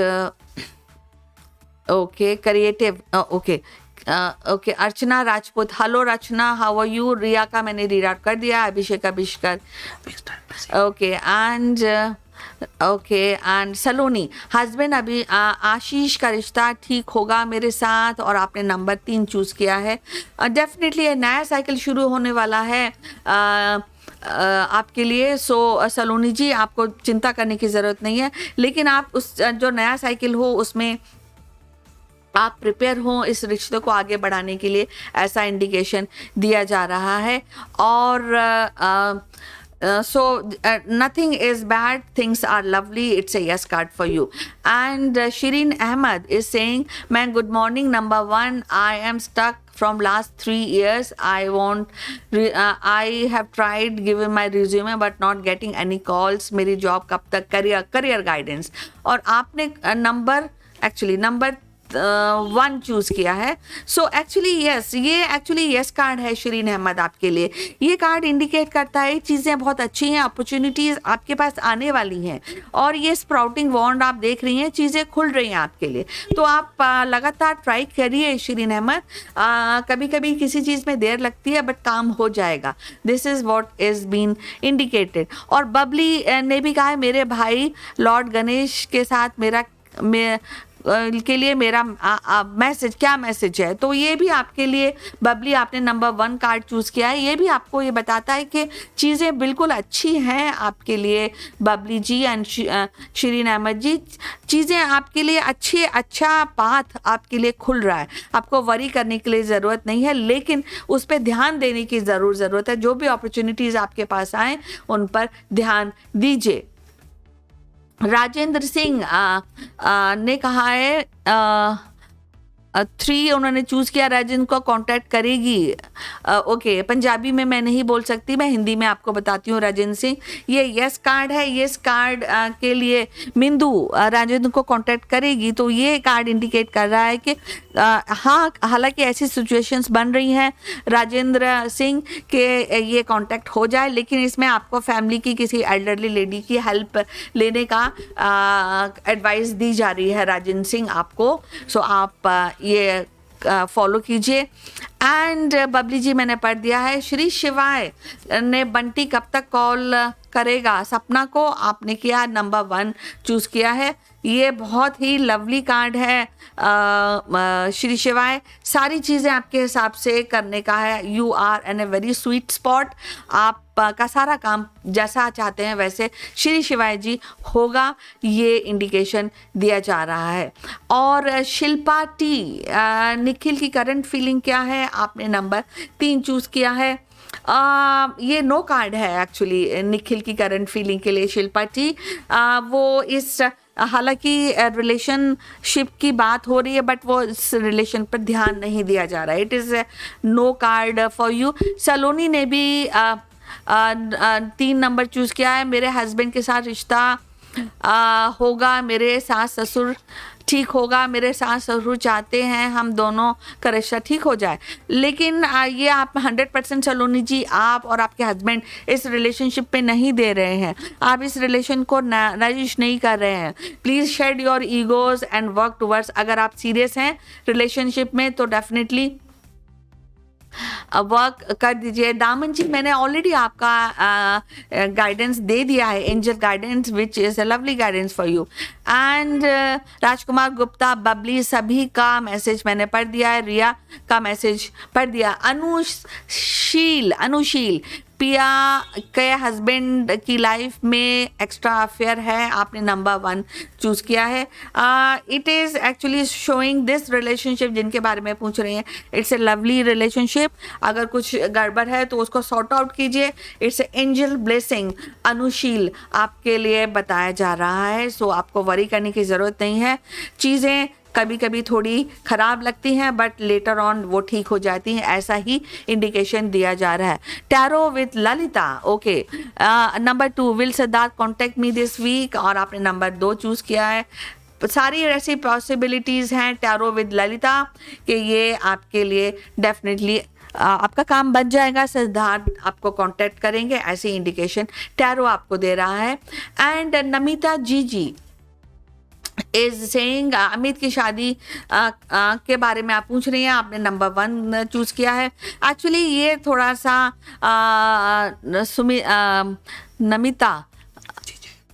[SPEAKER 1] okay creative okay okay Archana Rajput, hello Rachna, how are you. Riya का मैंने रीड आउट कर दिया। Abhishek okay and okay and Saloni, husband अभी आशीष का रिश्ता ठीक होगा मेरे साथ और आपने नंबर 3 चूज़ किया है। डेफिनेटली नया साइकिल शुरू होने वाला है आपके लिए। सो सलोनी जी, आपको चिंता करने की ज़रूरत नहीं है, लेकिन आप उस जो नया साइकिल हो उसमें आप प्रिपेयर हों इस रिश्ते को आगे बढ़ाने के लिए, ऐसा इंडिकेशन दिया जा रहा है। और so nothing is bad, things are lovely, it's a yes card for you. And Shireen Ahmed is saying man, good morning, number 1, I am stuck from last 3 years. I have tried giving my resume but not getting any calls. मेरी job कब तक, career guidance. और आपने number 1 choose किया है. So actually yes, ये actually yes card है शिरीन अहमद आपके लिए. ये कार्ड इंडिकेट करता है चीज़ें बहुत अच्छी हैं, अपॉर्चुनिटीज़ आपके पास आने वाली हैं, और ये स्प्राउटिंग वॉन्ड आप देख रही हैं, चीज़ें खुल रही हैं आपके लिए. तो आप लगातार ट्राई करिए शिरीन अहमद. कभी कभी किसी चीज़ में देर लगती है बट काम हो जाएगा. This is what is been indicated. और बबली ने भी कहा है मेरे भाई लॉर्ड गणेश के साथ के लिए मेरा मैसेज, क्या मैसेज है. तो ये भी आपके लिए बबली, आपने नंबर 1 कार्ड चूज़ किया है. ये भी आपको ये बताता है कि चीज़ें बिल्कुल अच्छी हैं आपके लिए बबली जी एंड शिरीन अहमद जी. चीज़ें आपके लिए अच्छा पाथ आपके लिए खुल रहा है. आपको वरी करने के लिए ज़रूरत नहीं है, लेकिन उस पर ध्यान देने की ज़रूरत है. जो भी अपॉर्चुनिटीज़ आपके पास आए उन पर ध्यान दीजिए. राजेंद्र सिंह ने कहा है 3 उन्होंने चूज़ किया. राजेंद्र को कांटेक्ट करेगी. ओके, पंजाबी में मैं नहीं बोल सकती, मैं हिंदी में आपको बताती हूँ. राजेंद्र सिंह, ये यस कार्ड है. यस कार्ड के लिए मिंदू राजेंद्र को कांटेक्ट करेगी. तो ये कार्ड इंडिकेट कर रहा है कि हाँ, हालांकि ऐसी सिचुएशंस बन रही हैं राजेंद्र सिंह के ये कांटेक्ट हो जाए, लेकिन इसमें आपको फैमिली की किसी एल्डरली लेडी की हेल्प लेने का एडवाइस दी जा रही है राजेंद्र सिंह आपको. सो आप ये फॉलो कीजिए. एंड बबली जी मैंने पढ़ दिया है. श्री शिवाय ने बंटी कब तक कॉल करेगा सपना को, आपने किया नंबर 1 चूज़ किया है. ये बहुत ही लवली कार्ड है श्री शिवाय. सारी चीज़ें आपके हिसाब से करने का है. You are in a very sweet spot. आप का सारा काम जैसा चाहते हैं वैसे श्री शिवाय जी होगा, ये इंडिकेशन दिया जा रहा है. और शिल्पा टी, निखिल की करंट फीलिंग क्या है, आपने नंबर 3 चूज़ किया है. ये नो कार्ड है एक्चुअली निखिल की करंट फीलिंग के लिए. शिल्पा टी, वो इस हालांकि रिलेशनशिप की बात हो रही है बट वो इस रिलेशन पर ध्यान नहीं दिया जा रहा है. It is no card for you. Saloni ने भी 3 नंबर चूज़ किया है. मेरे हस्बैंड के साथ रिश्ता होगा, मेरे सास ससुर ठीक होगा, मेरे सास ससुर चाहते हैं हम दोनों का रिश्ता ठीक हो जाए. लेकिन ये आप 100% सलोनी जी, आप और आपके हस्बैंड इस रिलेशनशिप पे नहीं दे रहे हैं. आप इस रिलेशन को नरिश नहीं कर रहे हैं. Please shed your egos and work towards. अगर आप सीरियस हैं रिलेशनशिप में तो डेफिनेटली वर्क कर दीजिए. दामन जी, मैंने ऑलरेडी आपका गाइडेंस दे दिया है, angel guidance which is a lovely guidance for you. And Rajkumar Gupta, Babli, सभी का मैसेज मैंने पढ़ दिया है. रिया का मैसेज पढ़ दिया. अनुशील, पिया के हस्बैंड की लाइफ में एक्स्ट्रा अफेयर है, आपने नंबर 1 चूज़ किया है. It is actually showing this relationship जिनके बारे में पूछ रहे हैं, इट्स ए लवली रिलेशनशिप. अगर कुछ गड़बड़ है तो उसको सॉर्ट आउट कीजिए. इट्स ए एंजल ब्लेसिंग अनुशील आपके लिए बताया जा रहा है. सो आपको वरी करने की ज़रूरत नहीं है. चीज़ें कभी कभी थोड़ी ख़राब लगती हैं बट लेटर ऑन वो ठीक हो जाती हैं, ऐसा ही इंडिकेशन दिया जा रहा है. Tarot with Lalita, okay. Number 2, will Siddharth contact me this week, और आपने नंबर 2 चूज़ किया है. सारी ऐसी पॉसिबिलिटीज़ हैं टैरो विद ललिता कि ये आपके लिए डेफिनेटली आपका काम बन जाएगा. सिद्धार्थ आपको कांटेक्ट करेंगे, ऐसी इंडिकेशन टैरो आपको दे रहा है. And Namita ji is saying Amit की शादी के बारे में आप पूछ रही हैं, आपने नंबर 1 चूज़ किया है. एक्चुअली ये थोड़ा सा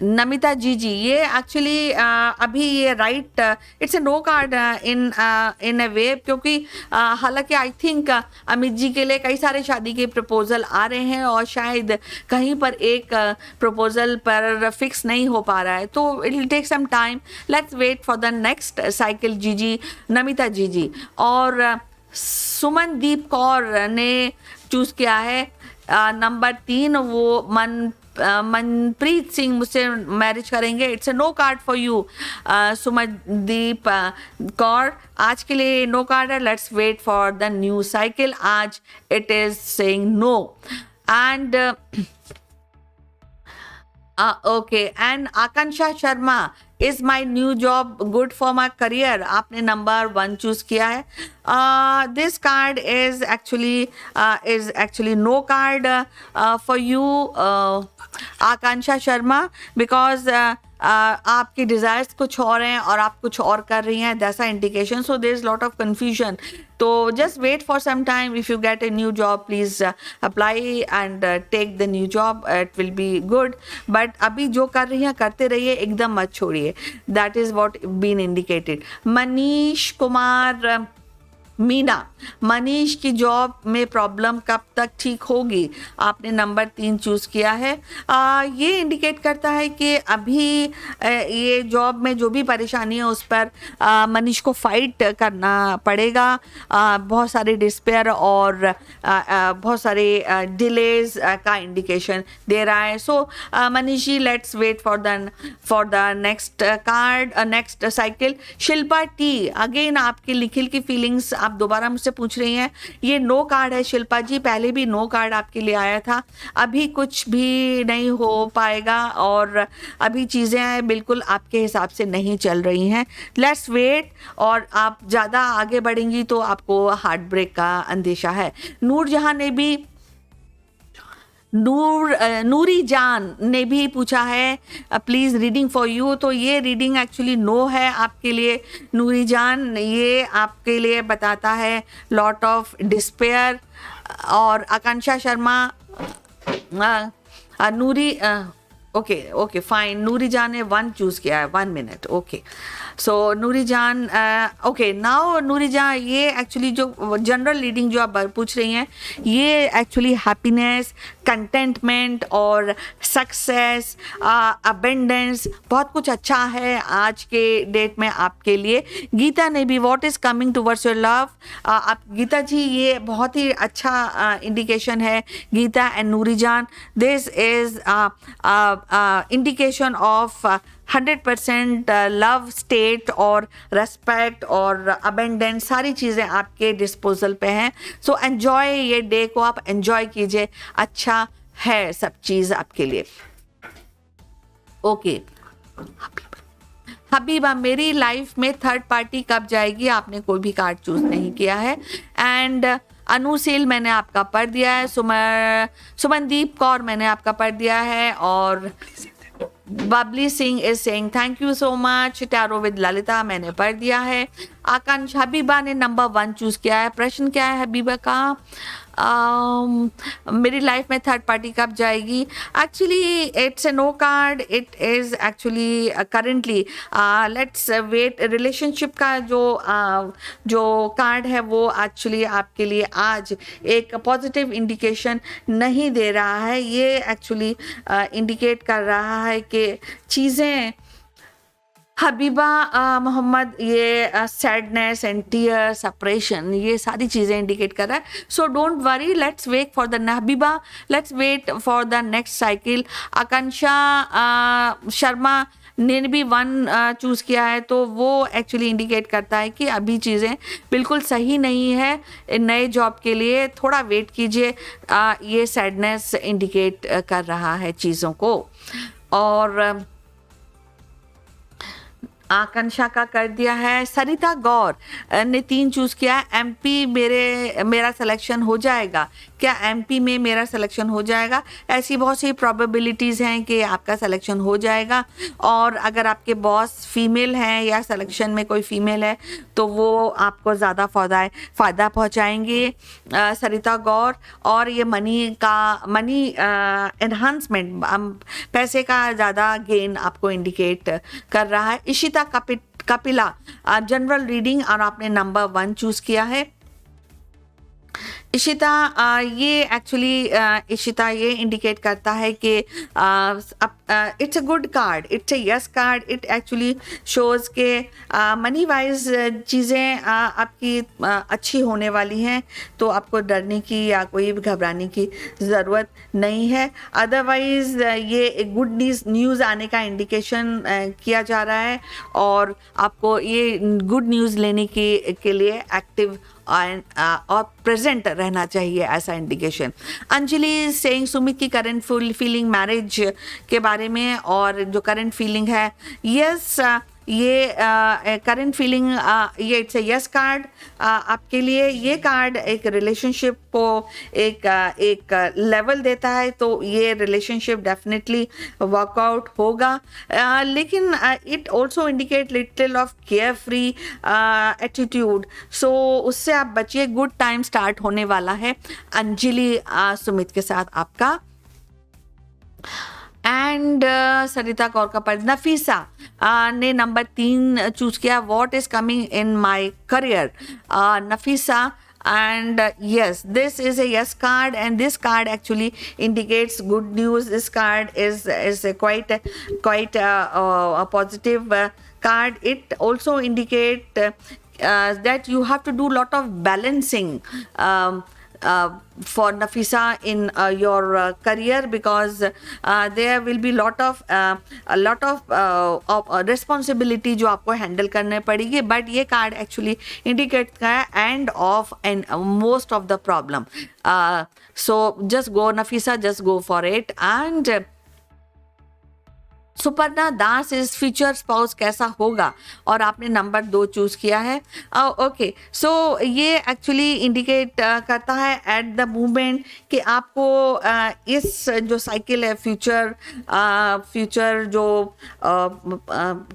[SPEAKER 1] नमिता जी ये एक्चुअली अभी ये right, it's a no card in a way, क्योंकि हालांकि आई थिंक अमित जी के लिए कई सारे शादी के प्रपोजल आ रहे हैं और शायद कहीं पर एक प्रपोजल पर फिक्स नहीं हो पा रहा है. तो it will take some time. Let's wait for the next cycle ji Namita ji. और सुमनदीप कौर ने चूज़ किया है नंबर 3. वो मनप्रीत सिंह मुझसे मैरिज करेंगे. It's a no card for you Sumandeep Kaur. आज के लिए नो कार्ड है. Let's wait for the new cycle. आज it is saying no. And okay. And Akanksha Sharma is my new job good for my career, आपने number 1 choose किया है. This card is actually no card for you Akanksha Sharma, because आपकी desires कुछ और हैं और आप कुछ और कर रही हैं, that's a indication. So there is lot of confusion. तो just wait for some time. If you get a new job, please apply and take the new job. It will be good. But अभी जो कर रही हैं करते रहिए, एकदम मत छोड़िए. That is what been indicated. Manish Kumar Meena, Manish की जॉब में प्रॉब्लम कब तक ठीक होगी, आपने नंबर 3 चूज़ किया है. ये इंडिकेट करता है कि अभी ये जॉब में जो भी परेशानी है उस पर मनीष को फाइट करना पड़ेगा. बहुत सारे डिस्पेयर और बहुत सारे डिलेज का इंडिकेशन दे रहा है. So Manish ji, let's wait for the next card, next cycle. Shilpa T, again आपकी निखिल की फीलिंग्स आप दोबारा मुझसे पूछ रही हैं. ये नो कार्ड है शिल्पा जी, पहले भी नो कार्ड आपके लिए आया था. अभी कुछ भी नहीं हो पाएगा और अभी चीज़ें बिल्कुल आपके हिसाब से नहीं चल रही हैं. Let's wait. और आप ज़्यादा आगे बढ़ेंगी तो आपको हार्ट ब्रेक का अंदेशा है. नूरजहां ने भी नूरी जान ने भी पूछा है प्लीज़ रीडिंग फॉर यू. तो ये रीडिंग एक्चुअली नो है आपके लिए नूरी जान. ये आपके लिए बताता है लॉट ऑफ डिस्पेयर. और आकांक्षा शर्मा, नूरी, ओके फाइन. नूरी जान ने 1 चूज़ किया है. 1 मिनट. ओके, सो नूरी जान, ओके नाउ नूरी जान, ये एक्चुअली जो जनरल रीडिंग जो आप पूछ रही हैं, ये एक्चुअली हैप्पीनेस, कंटेंटमेंट और सक्सेस, अबेंडेंस, बहुत कुछ अच्छा है आज के डेट में आपके लिए. गीता ने भी what is coming towards your love. आप गीता जी, ये बहुत ही अच्छा इंडिकेशन है. गीता एंड नूरी जान, this is indication of 100% love state और रेस्पेक्ट और अबेंडेंस, सारी चीज़ें आपके डिस्पोजल पे हैं. सो एन्जॉय, ये डे को आप एन्जॉय कीजिए. अच्छा है सब चीज़ आपके लिए. ओके हबीबा, मेरी लाइफ में थर्ड पार्टी कब जाएगी, आपने कोई भी कार्ड चूज नहीं किया है. एंड अनुशील मैंने आपका पढ़ दिया है. सुमनदीप कौर मैंने आपका पढ़ दिया है. और Babli Singh is saying thank you so much. Tarot with Lalita मैंने पढ़ दिया है. आकांक्षा, हबीबा ने नंबर 1 चूज किया है. प्रश्न क्या है हबीबा का? मेरी लाइफ में थर्ड पार्टी कब जाएगी. Actually it's a no card. It is actually currently let's wait. Relationship का जो कार्ड है वो एक्चुअली आपके लिए आज एक पॉजिटिव इंडिकेशन नहीं दे रहा है. ये एक्चुअली इंडिकेट कर रहा है कि चीज़ें हबीबा मोहम्मद, ये सैडनेस एंड टीयर, सेपरेशन, ये सारी चीज़ें इंडिकेट कर रहा है. So don't worry, let's wait for the Habiba, let's wait for the next cycle. Akanksha Sharma ने भी 1 चूज़ किया है. तो वो एक्चुअली इंडिकेट करता है कि अभी चीज़ें बिल्कुल सही नहीं है नए जॉब के लिए. थोड़ा वेट कीजिए. ये सैडनेस इंडिकेट कर रहा है चीज़ों को. और आकांक्षा का कर दिया है. सरिता गौर ने 3 चूज़ किया है. एमपी मेरा सिलेक्शन हो जाएगा क्या? एमपी में मेरा सिलेक्शन हो जाएगा. ऐसी बहुत सी प्रोबेबिलिटीज़ हैं कि आपका सिलेक्शन हो जाएगा. और अगर आपके बॉस फीमेल हैं या सिलेक्शन में कोई फीमेल है तो वो आपको ज़्यादा फ़ायदा पहुंचाएंगे. सरिता गौर. और ये मनी एनहांसमेंट, पैसे का ज़्यादा गेन आपको इंडिकेट कर रहा है. इशिता कपिला, जनरल रीडिंग, और आपने नंबर 1 चूज़ किया है. इशिता, ये एक्चुअली इशिता ये इंडिकेट करता है कि it's a good card, it's a yes card. It actually shows के मनी वाइज चीज़ें आपकी अच्छी होने वाली हैं. तो आपको डरने की या कोई भी घबराने की ज़रूरत नहीं है. अदरवाइज़ ये गुड न्यूज़ आने का इंडिकेशन किया जा रहा है. और आपको ये गुड न्यूज़ लेने के लिए एक्टिव और प्रेजेंट रहना चाहिए, ऐसा इंडिकेशन। अंजलि सेइंग सुमित की करंट फीलिंग मैरिज के बारे में, और जो करंट फीलिंग है, यस ये करंट फीलिंग, ये इट्स ए यस कार्ड आपके लिए। ये कार्ड एक रिलेशनशिप को एक लेवल देता है, तो ये रिलेशनशिप डेफिनेटली वर्कआउट होगा, लेकिन it also indicate little of carefree attitude, so उससे आप बचिए। गुड टाइम स्टार्ट होने वाला है अंजलि सुमित के साथ आपका। एंड सरिता कौर का पर नफीसा ने नंबर 3 चूज किया, what is coming in my career. Nafisa, and yes, this is a yes card, and this card actually indicates good news. This card is a quite a positive card. It also indicate that you have to do lot of balancing for Nafisa in your career, because there will be a lot of responsibility जो आपको handle करने पड़ेगी, but ये card actually indicate का है end of and most of the problem. So just go Nafisa, just go for it. And Suparna Das is future spouse कैसा होगा, और आपने नंबर 2 चूज किया है। ओके, सो ये एक्चुअली इंडिकेट करता है एट द मोमेंट कि आपको इस जो साइकिल है फ्यूचर जो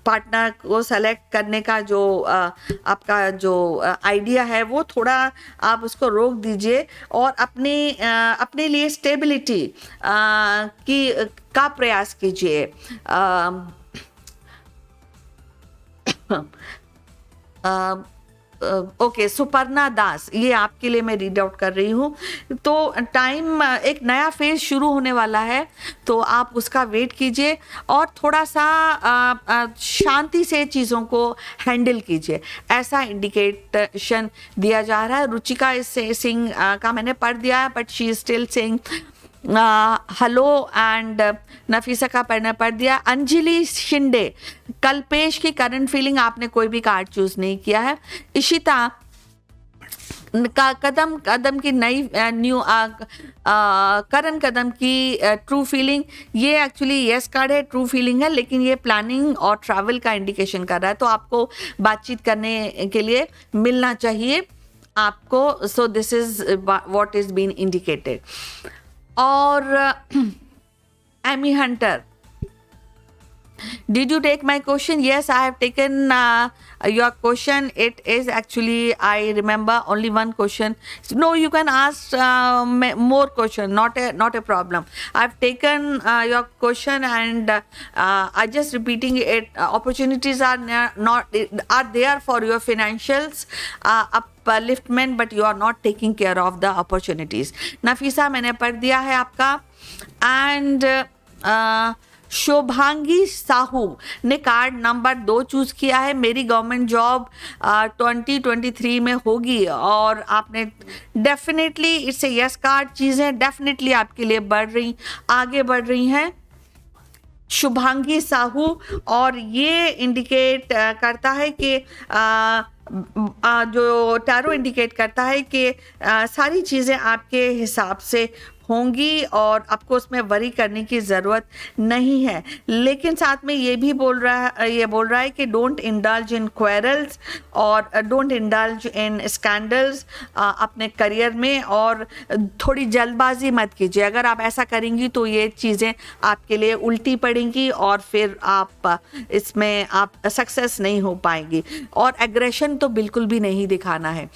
[SPEAKER 1] पार्टनर को सेलेक्ट करने का जो आपका जो आइडिया है, वो थोड़ा आप उसको रोक दीजिए और अपने लिए स्टेबिलिटी का प्रयास कीजिए। ओके, सुपर्णा दास, ये आपके लिए मैं रीड आउट कर रही हूँ। तो टाइम, एक नया फेज शुरू होने वाला है, तो आप उसका वेट कीजिए और थोड़ा सा शांति से चीज़ों को हैंडल कीजिए, ऐसा इंडिकेशन दिया जा रहा है। रुचिका सिंह का मैंने पढ़ दिया है, but she is still sing hello, and Nafisa का पढ़ दिया। अंजलि शिंदे, कल्पेश की करंट फीलिंग, आपने कोई भी कार्ड चूज नहीं किया है। इशिता का कदम की नई न्यू करण कदम की ट्रू फीलिंग, ये एक्चुअली यस कार्ड है, ट्रू फीलिंग है, लेकिन ये प्लानिंग और ट्रैवल का इंडिकेशन कर रहा है, तो आपको बातचीत करने के लिए मिलना चाहिए आपको। So this is what is been indicated. और Amy Hunter, did you take my question? Yes, I have taken your question. It is actually, I remember only one question. No, you can ask more question, not a problem. I've taken your question, and I just repeating it. Opportunities are there for your financials upliftment, but you are not taking care of the opportunities. Nafisa, मैंने पढ़ दिया है आपका। And शोभांगी Sahu ने card number 2 choose किया है, मेरी government job 2023 में होगी, और आपने definitely, it's a yes card, चीज़ें डेफिनेटली आपके लिए आगे बढ़ रही हैं शुभांगी साहू। और ये इंडिकेट करता है कि जो टैरो इंडिकेट करता है कि सारी चीज़ें आपके हिसाब से होंगी और आपको उसमें वरी करने की ज़रूरत नहीं है, लेकिन साथ में ये भी बोल रहा है कि डोंट इंडल्ज इन क्वेरल्स और डोंट इंडल्ज इन स्कैंडल्स अपने करियर में, और थोड़ी जल्दबाजी मत कीजिए। अगर आप ऐसा करेंगी तो ये चीज़ें आपके लिए उल्टी पड़ेंगी और फिर आप इसमें आप सक्सेस नहीं हो पाएंगी। और एग्रेशन तो बिल्कुल भी नहीं दिखाना है,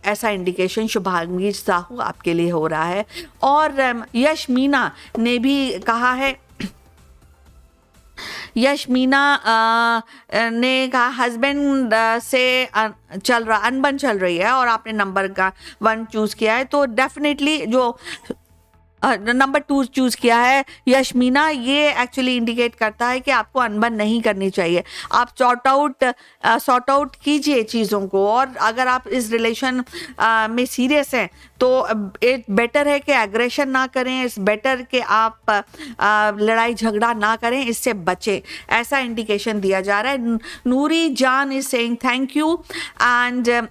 [SPEAKER 1] ऐसा इंडिकेशन शुभांगी साहू आपके लिए हो रहा है। और यश मीना ने भी कहा है, यश मीना ने कहा हस्बैंड से अनबन चल रही है, और आपने नंबर का 1 चूज किया है, तो डेफिनेटली जो नंबर 2 चूज किया है यशमीना, ये एक्चुअली इंडिकेट करता है कि आपको अनबन नहीं करनी चाहिए। आप सॉर्ट आउट कीजिए चीज़ों को, और अगर आप इस रिलेशन में सीरियस हैं तो इट बेटर है कि एग्रेशन ना करें, इट्स बेटर कि आप लड़ाई झगड़ा ना करें, इससे बचें, ऐसा इंडिकेशन दिया जा रहा है। Noori Jaan is saying thank you, and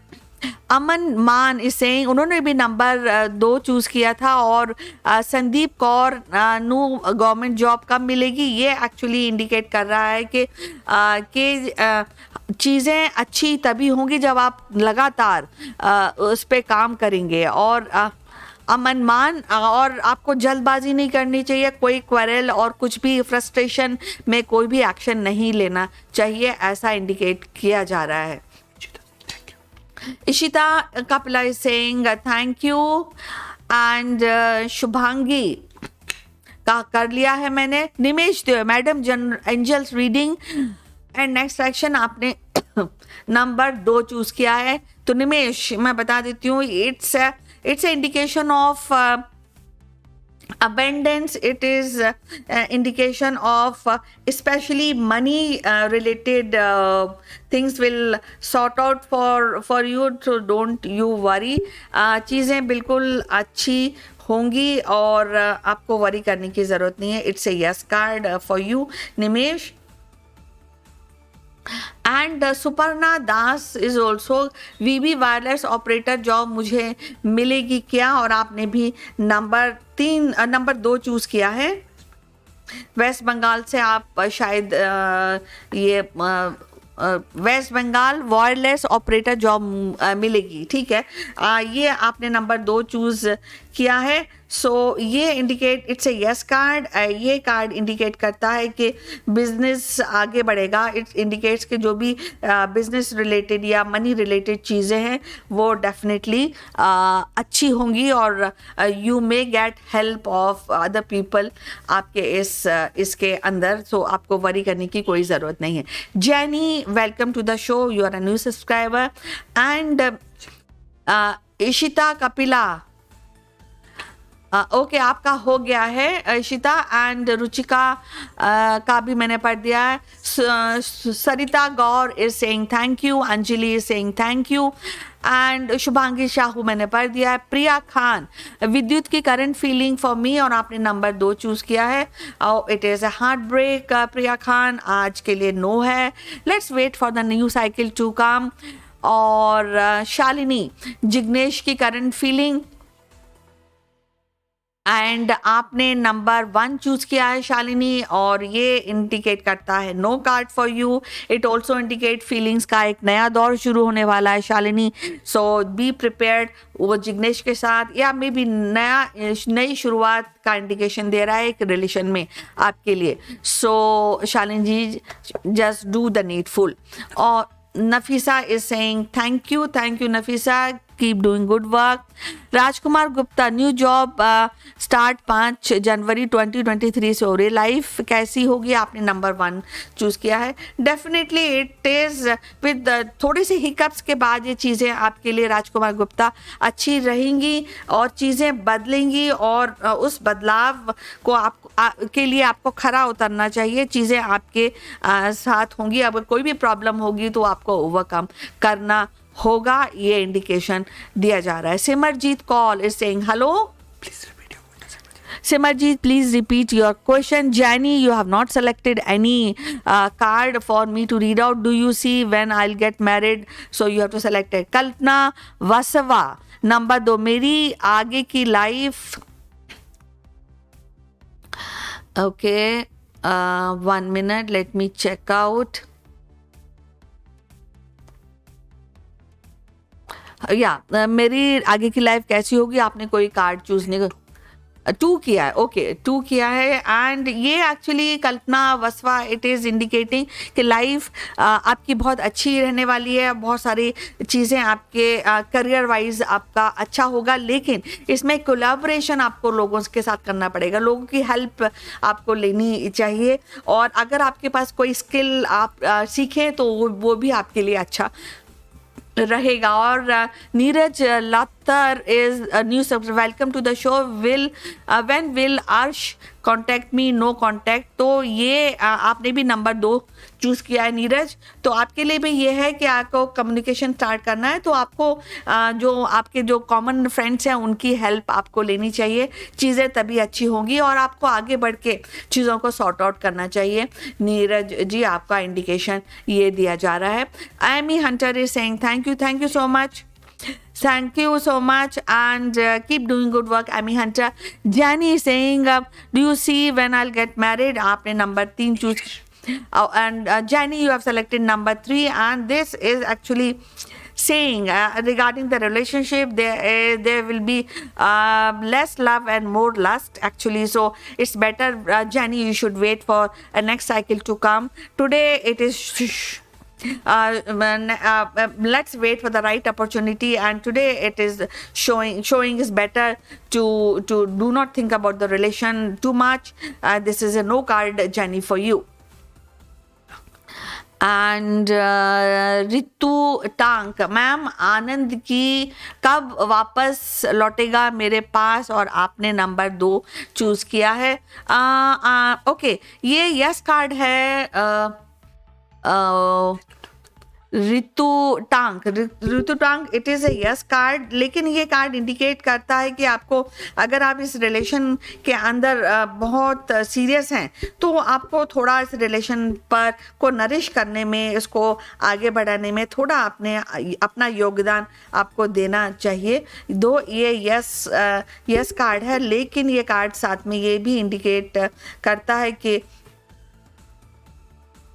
[SPEAKER 1] Aman Maan is saying, उन्होंने भी नंबर 2 चूज़ किया था। और Sandeep Kaur no government job कब मिलेगी, ये एक्चुअली इंडिकेट कर रहा है कि चीज़ें अच्छी तभी होंगी जब आप लगातार उस पे काम करेंगे। और अमन मान, और आपको जल्दबाजी नहीं करनी चाहिए, कोई क्वेरल और कुछ भी फ्रस्ट्रेशन में कोई भी एक्शन नहीं लेना चाहिए, ऐसा इंडिकेट किया जा रहा है। Ishita Kapila is saying thank you and Shubhangi का कर लिया है मैंने। Nimesh madam angels reading and next action, आपने नंबर 2 चूज किया है। तो निमेश मैं बता देती हूँ, it's indication of abundance. It is indication of especially money related things will sort out for you, so don't you worry. चीज़ें बिल्कुल अच्छी होंगी और आपको वरी करने की ज़रूरत नहीं है। It's a yes card for you, Nimesh. And Suparna Das is also VB wireless operator job मुझे मिलेगी क्या, और आपने भी नंबर 2 चूज किया है। वेस्ट बंगाल से आप शायद ये West Bengal wireless operator job मिलेगी, ठीक है। ये आपने नंबर 2 चूज किया है। सो ये indicate, it's a yes card. ये कार्ड इंडिकेट करता है कि बिजनेस आगे बढ़ेगा। इट इंडिकेट्स कि जो भी बिजनेस रिलेटेड या मनी रिलेटेड चीज़ें हैं वो डेफिनेटली अच्छी होंगी, और you may get help of other people आपके इसके अंदर। सो आपको वरी करने की कोई ज़रूरत नहीं है। Jenny, welcome to the show, you are a new subscriber. And Ishita Kapila, okay आपका हो गया है इशिता। एंड रुचिका का भी मैंने पढ़ दिया है। Sarita Gaur is saying thank you, Anjali is saying thank you, and Shubhangi Shahu मैंने पढ़ दिया है। प्रिया खान, विद्युत की करंट फीलिंग फॉर मी, और आपने नंबर 2 चूज किया है। It is a heart break. Priya Khan आज के लिए नो है, let's wait for the new cycle to come. और शालिनी, जिग्नेश की करंट फीलिंग, एंड आपने नंबर 1 चूज किया है शालिनी, और ये इंडिकेट करता है no card for you. It also indicate feelings का एक नया दौर शुरू होने वाला है शालिनी। सो बी प्रिपेयर्ड वो जिग्नेश के साथ, या मे बी नई शुरुआत का इंडिकेशन दे रहा है एक रिलेशन में आपके लिए। सो शालिनी जी, जस्ट डू द नीडफुल। और Nafisa is saying thank you Nafisa, keep doing good work. Rajkumar Gupta, new job start 5 जनवरी 2023 से हो रही, लाइफ कैसी होगी, आपने नंबर 1 चूज किया है। डेफिनेटली इट इज विद थोड़ी सी हिकअप्स के बाद ये चीज़ें आपके लिए राजकुमार गुप्ता अच्छी रहेंगी और चीज़ें बदलेंगी, और उस बदलाव को के लिए आपको खरा उतरना चाहिए। चीज़ें आपके साथ होंगी, अगर कोई भी प्रॉब्लम होगी तो आपको ओवरकम करना होगा, ये इंडिकेशन दिया जा रहा है। Simarjeet call is saying hello, Simarjit, please repeat your question. Jani, you have not selected any card for me to read out. Do you see when I'll get married? So you have to select it. Kalpana Vasava, number 2, मेरी आगे की life. Okay, 1 minute, let me check out. मेरी आगे की life कैसी होगी, आपने कोई कार्ड चूज नहीं 2 किया है। ओके 2 किया है। एंड ये actually Kalpana Vasava, it is indicating कि लाइफ आपकी बहुत अच्छी रहने वाली है, बहुत सारी चीज़ें आपके करियर वाइज आपका अच्छा होगा, लेकिन इसमें कोलैबोरेशन आपको लोगों के साथ करना पड़ेगा, लोगों की हेल्प आपको लेनी चाहिए, और अगर आपके पास कोई स्किल आप सीखें तो वो भी आपके लिए अच्छा रहेगा। और Neeraj Latar is new subscriber, welcome to the show. When will Arsh contact me, no contact. तो ये आपने भी नंबर 2 चूज़ किया है नीरज। तो आपके लिए भी ये है कि आपको कम्युनिकेशन स्टार्ट करना है, तो आपको जो आपके जो कॉमन फ्रेंड्स हैं उनकी हेल्प आपको लेनी चाहिए, चीज़ें तभी अच्छी होंगी, और आपको आगे बढ़ के चीज़ों को सॉर्ट आउट करना चाहिए। नीरज जी, आपका इंडिकेशन ये दिया जा रहा है। Amy Hunter is saying thank you so much. Thank you so much and keep doing good work, Amy Hunter. Jenny is saying, do you see when I'll get married? आपने number 3 choose. And Jenny, you have selected number 3, and this is actually saying regarding the relationship, there will be less love and more lust actually. So it's better, Jenny, you should wait for a next cycle to come. Today it is let's wait for the right opportunity, and today it is showing is better to do not think about the relation too much. This is a no card, Jenny, for you. And Ritu Tank, ma'am Anand की कब वापस लौटेगा मेरे पास, और आपने number 2 choose किया है. Okay, ये yes card है. ऋतु टांग, it is a yes card, लेकिन ये कार्ड इंडिकेट करता है कि आपको, अगर आप इस रिलेशन के अंदर बहुत सीरियस हैं, तो आपको थोड़ा इस रिलेशन पर को नरिश करने में, इसको आगे बढ़ाने में थोड़ा अपना योगदान आपको देना चाहिए. दो ये यस कार्ड है, लेकिन ये कार्ड साथ में ये भी इंडिकेट करता है कि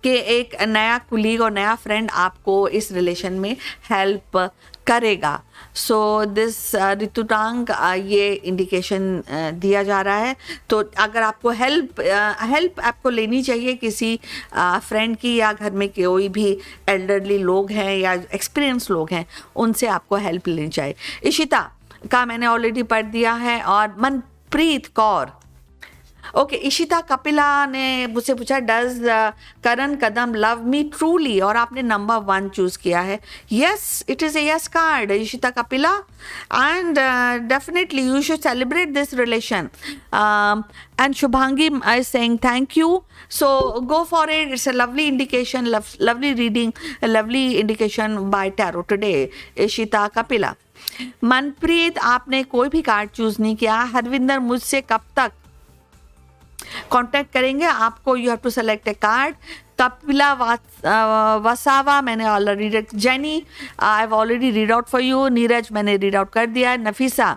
[SPEAKER 1] एक नया कुलीग और नया फ्रेंड आपको इस रिलेशन में हेल्प करेगा. सो दिस ऋतु टांग, ये इंडिकेशन दिया जा रहा है. तो अगर आपको हेल्प आपको लेनी चाहिए किसी फ्रेंड की, या घर में कोई भी एल्डरली लोग हैं या एक्सपीरियंस लोग हैं, उनसे आपको हेल्प लेनी चाहिए. इशिता का मैंने ऑलरेडी पढ़ दिया है. और मनप्रीत कौर, ओके, इशिता कपिला ने मुझसे पूछा, does Karan Kadam love me truly, और आपने नंबर 1 चूज किया है. Yes, it is a yes card, Ishita Kapila, and definitely you should celebrate this relation. And Shubhangi is saying thank you. So go for it. It's a lovely indication, lovely reading, a lovely indication by tarot today. Ishita Kapila. Manpreet, आपने कोई भी card choose नहीं किया. हरविंदर, मुझसे कब तक contact करेंगे आपको? You have to select a card. Kapila Vasava, मैंने already read. Jenny, I have already read out for you. Neeraj, मैंने रीड आउट कर दिया. Nafisa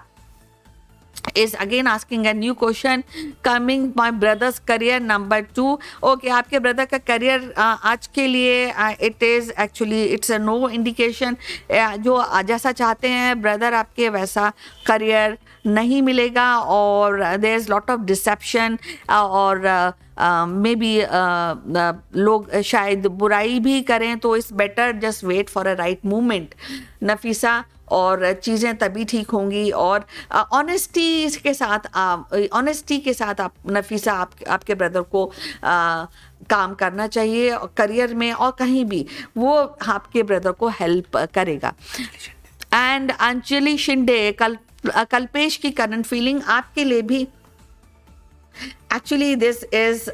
[SPEAKER 1] is again asking a new question. Coming my brother's career, number 2. Okay, आपके brother का career आज के लिए it is actually it's a no indication. जो जैसा चाहते हैं ब्रदर आपके, वैसा करियर नहीं मिलेगा, और there is lot of deception, और मे बी लोग शायद बुराई भी करें. तो it's better just wait for a right movement, Nafisa, और चीज़ें तभी ठीक होंगी. और ऑनेस्टी के साथ आप नफीसा, आपके ब्रदर को काम करना चाहिए करियर में, और कहीं भी वो आपके ब्रदर को हेल्प करेगा. एंड अंजलि शिंदे, कल्पेश की करंट फीलिंग आपके लिए भी, actually this is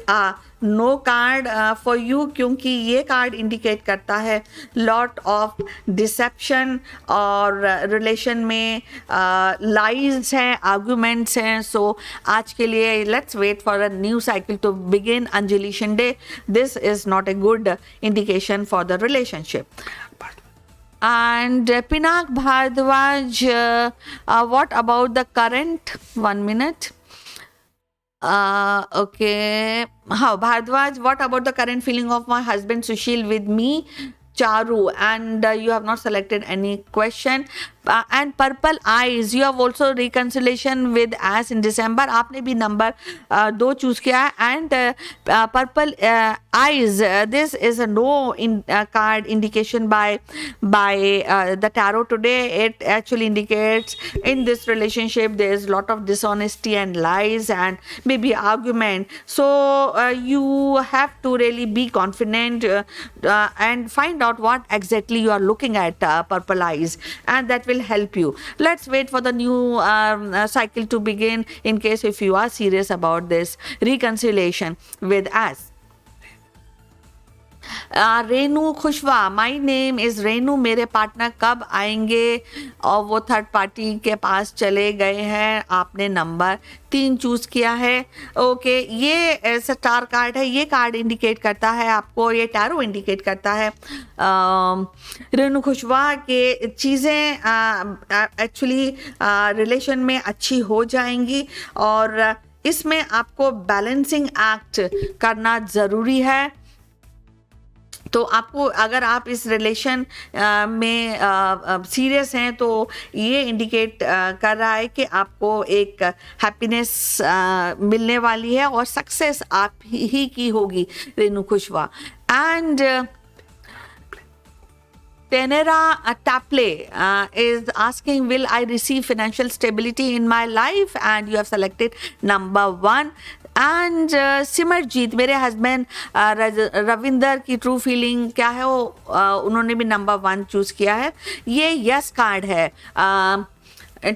[SPEAKER 1] no card for you, क्योंकि ये कार्ड इंडिकेट करता है लॉट ऑफ डिसेप्शन, और रिलेशन में लाइज हैं, आर्गुमेंट्स हैं. सो आज के लिए let's wait for a new cycle to begin. Anjali Shinde, this is not a good indication for the relationship. And Pinak Bhardwaj, what about the current? 1 minute. Okay. How Bhardwaj, what about the current feeling of my husband Sushil with me? Charu, and you have not selected any question. And Purple Eyes, you have also reconciliation with as in December. आपने भी number 2 choose किया है. And Purple Eyes, this is a no card indication by the tarot today. It actually indicates in this relationship there is a lot of dishonesty and lies and maybe argument. So you have to really be confident and find out what exactly you are looking at, Purple Eyes, and that will help you. Let's wait for the new cycle to begin in case if you are serious about this reconciliation with us. Renu Khushwa, my name is Renu, मेरे partner कब आएंगे और वो third party के पास चले गए हैं, आपने नंबर 3 चूज़ किया है। ओके, ये स्टार कार्ड है, ये कार्ड इंडिकेट करता है आपको, ये टैरो इंडिकेट करता है रेनू खुशवा के चीज़ें एक्चुअली रिलेशन में अच्छी हो जाएंगी और इसमें आपको बैलेंसिंग एक्ट करना ज़रूरी है। तो आपको, अगर आप इस रिलेशन में सीरियस हैं तो ये इंडिकेट कर रहा है कि आपको एक हैप्पीनेस मिलने वाली है और सक्सेस आप ही की होगी Renu Khushwa. And Tenera Taple is asking, will I receive financial stability in my life? And you have selected number 1. And Simarjeet, मेरे हस्बैंड रविंदर की ट्रू फीलिंग क्या है, वो उन्होंने भी नंबर 1 चूज़ किया है, ये यस कार्ड है।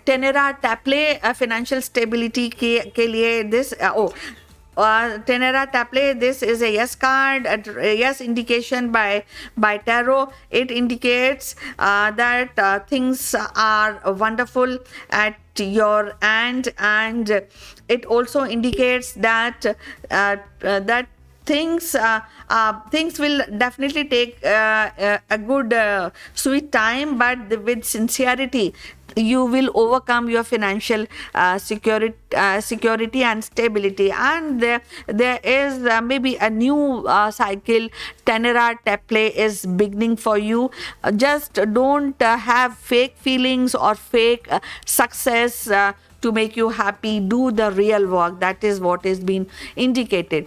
[SPEAKER 1] टेनेरा टैपले फाइनेंशियल स्टेबिलिटी के लिए this Tenera Taple, this is a yes card, a yes indication by tarot. It indicates that things are wonderful at your end, and it also indicates that that things will definitely take a good sweet time, but with sincerity you will overcome your financial security and stability. And there is maybe a new cycle Tenera Taple is beginning for you. Just don't have fake feelings or fake success to make you happy. Do the real work. That is what is being indicated.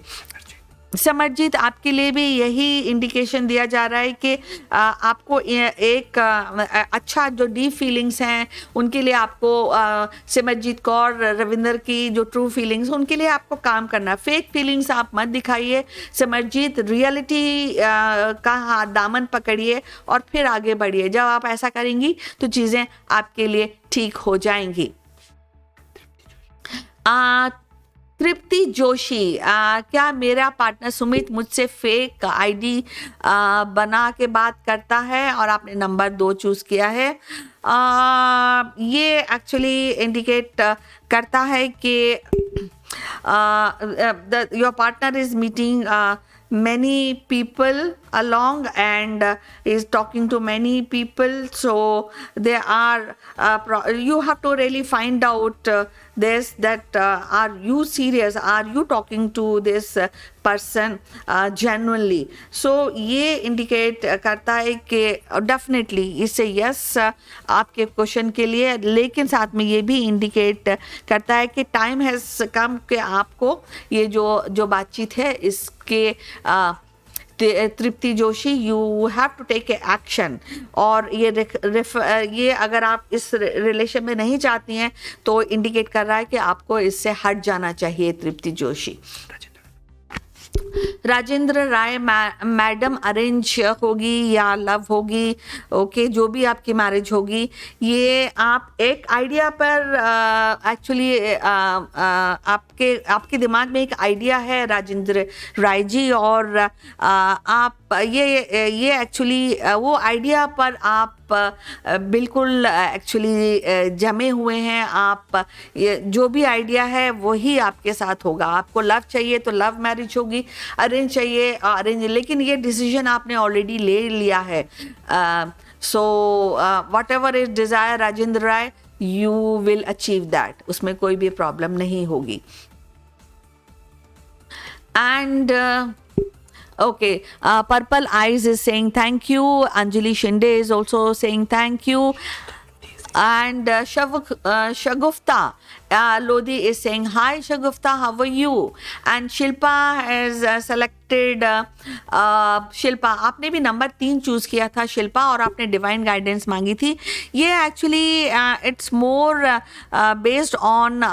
[SPEAKER 1] Samarjeet, आपके लिए भी यही indication दिया जा रहा है कि आपको एक अच्छा जो डीप फीलिंग्स हैं उनके लिए आपको सिमरजीत कौर रविंदर की जो ट्रू फीलिंग्स उनके लिए आपको काम करना। फेक फीलिंग्स आप मत दिखाइए सिमरजीत, रियलिटी का हाथ दामन पकड़िए और फिर आगे बढ़िए। जब आप ऐसा करेंगी तो चीज़ें आपके लिए ठीक हो जाएंगी। तृप्ति जोशी, क्या मेरा पार्टनर सुमित मुझसे फेक आईडी बना के बात करता है, और आपने नंबर 2 चूज़ किया है। ये एक्चुअली इंडिकेट करता है कि your partner is meeting many people along and is talking to many people, so there are you have to really find out this, that are you serious, are you talking to this person genuinely. So ये indicate करता है कि definitely इससे yes आपके question के लिए, लेकिन साथ में ये भी indicate करता है कि time has come कि आपको ये जो बातचीत है इसके Tripti Joshi, you have to take a action. और ये अगर आप इस रिलेशन में नहीं चाहती हैं तो इंडिकेट कर रहा है कि आपको इससे हट जाना चाहिए। तृप्ति जोशी। राजेंद्र राय, मैडम अरेंज होगी या लव होगी? ओके, जो भी आपकी मैरिज होगी, ये आप एक आइडिया पर एक्चुअली आपके दिमाग में एक आइडिया है राजेंद्र राय जी, और आप ये एक्चुअली वो आइडिया पर आप बिल्कुल एक्चुअली जमे हुए हैं। आप जो भी आइडिया है वही आपके साथ होगा। आपको लव चाहिए तो लव मैरिज होगी, अरेंज चाहिए अरेंज, लेकिन ये डिसीजन आपने ऑलरेडी ले लिया है। So whatever is desire Rajendra Rai, you will achieve that, उसमें कोई भी प्रॉब्लम नहीं होगी। And okay, Purple Eyes is saying thank you. Anjali Shinde is also saying thank you. And Shagufta Lodi is saying hi Shagufta, how are you? And Shilpa has selected Shilpa, आपने भी number 3 choose किया था शिल्पा, और आपने divine guidance मांगी थी। ये actually it's more based on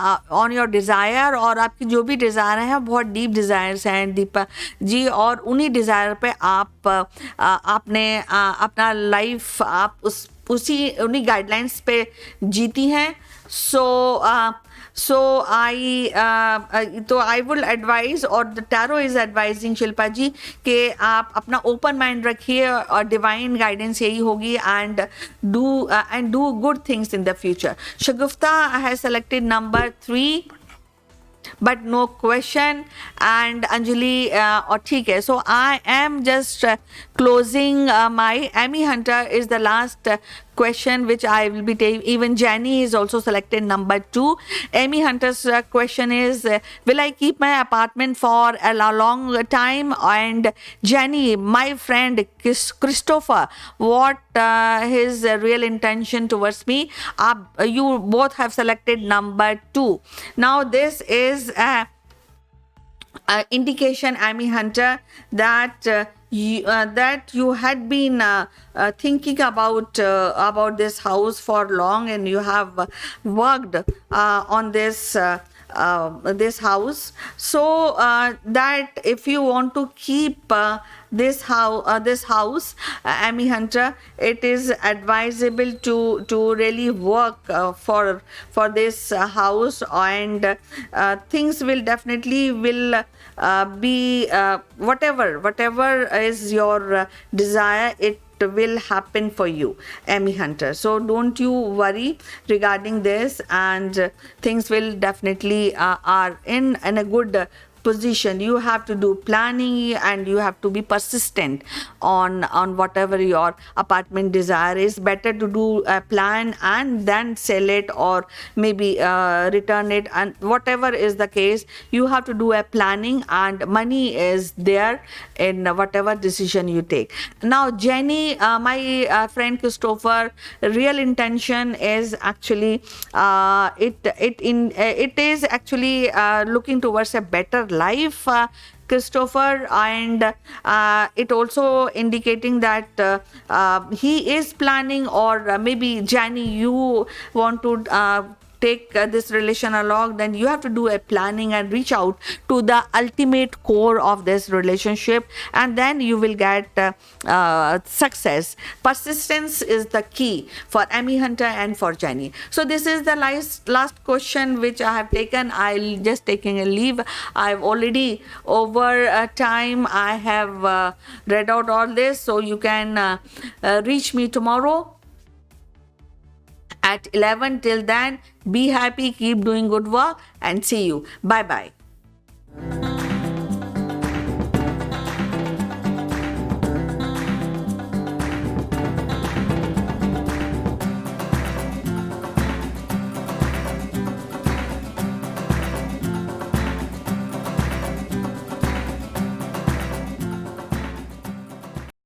[SPEAKER 1] your desire, और आपकी जो भी डिज़ायर हैं बहुत डीप डिज़ायर्स हैं दीपा जी, और उन्हीं डिज़ायर पे आपने अपना लाइफ आप उन्हीं गाइडलाइंस पे जीती हैं। सो So I will advise, or the tarot is advising Shilpa ji, कि आप अपना open mind रखिए और divine guidance यही होगी, and do good things in the future. Shagufta has selected number 3, but no question, and Anjali or ठीक है. So I am just closing my Amy Hunter is the last question which I will be taking. Even Jenny is also selected number 2. Amy Hunter's question is, will I keep my apartment for a long time? And Jenny, my friend Christopher, what his real intention towards me? You both have selected number 2. Now this is indication, Amy Hunter, that you had been thinking about this house for long, and you have worked on this house, so that if you want to keep this house, Amy Hunter, it is advisable to really work for this house, and things will definitely be whatever is your desire, it will happen for you, Amy Hunter. So don't you worry regarding this, and things will definitely are in a good position. You have to do planning, and you have to be persistent on whatever your apartment desire is. Better to do a plan and then sell it, or maybe return it, and whatever is the case, you have to do a planning, and money is there in whatever decision you take. Now Jenny, my friend Christopher, real intention is actually it is actually looking towards a better life, Christopher, and it also indicating that he is planning, or maybe Jenny, you want to take this relation along, then you have to do a planning and reach out to the ultimate core of this relationship, and then you will get success. Persistence is the key for Amy Hunter and for Jenny. So this is the last question which I have taken. I'll just taking a leave. I've already over time. I have read out all this, so you can reach me tomorrow at 11. Till then, be happy, keep doing good work, and see you. Bye bye.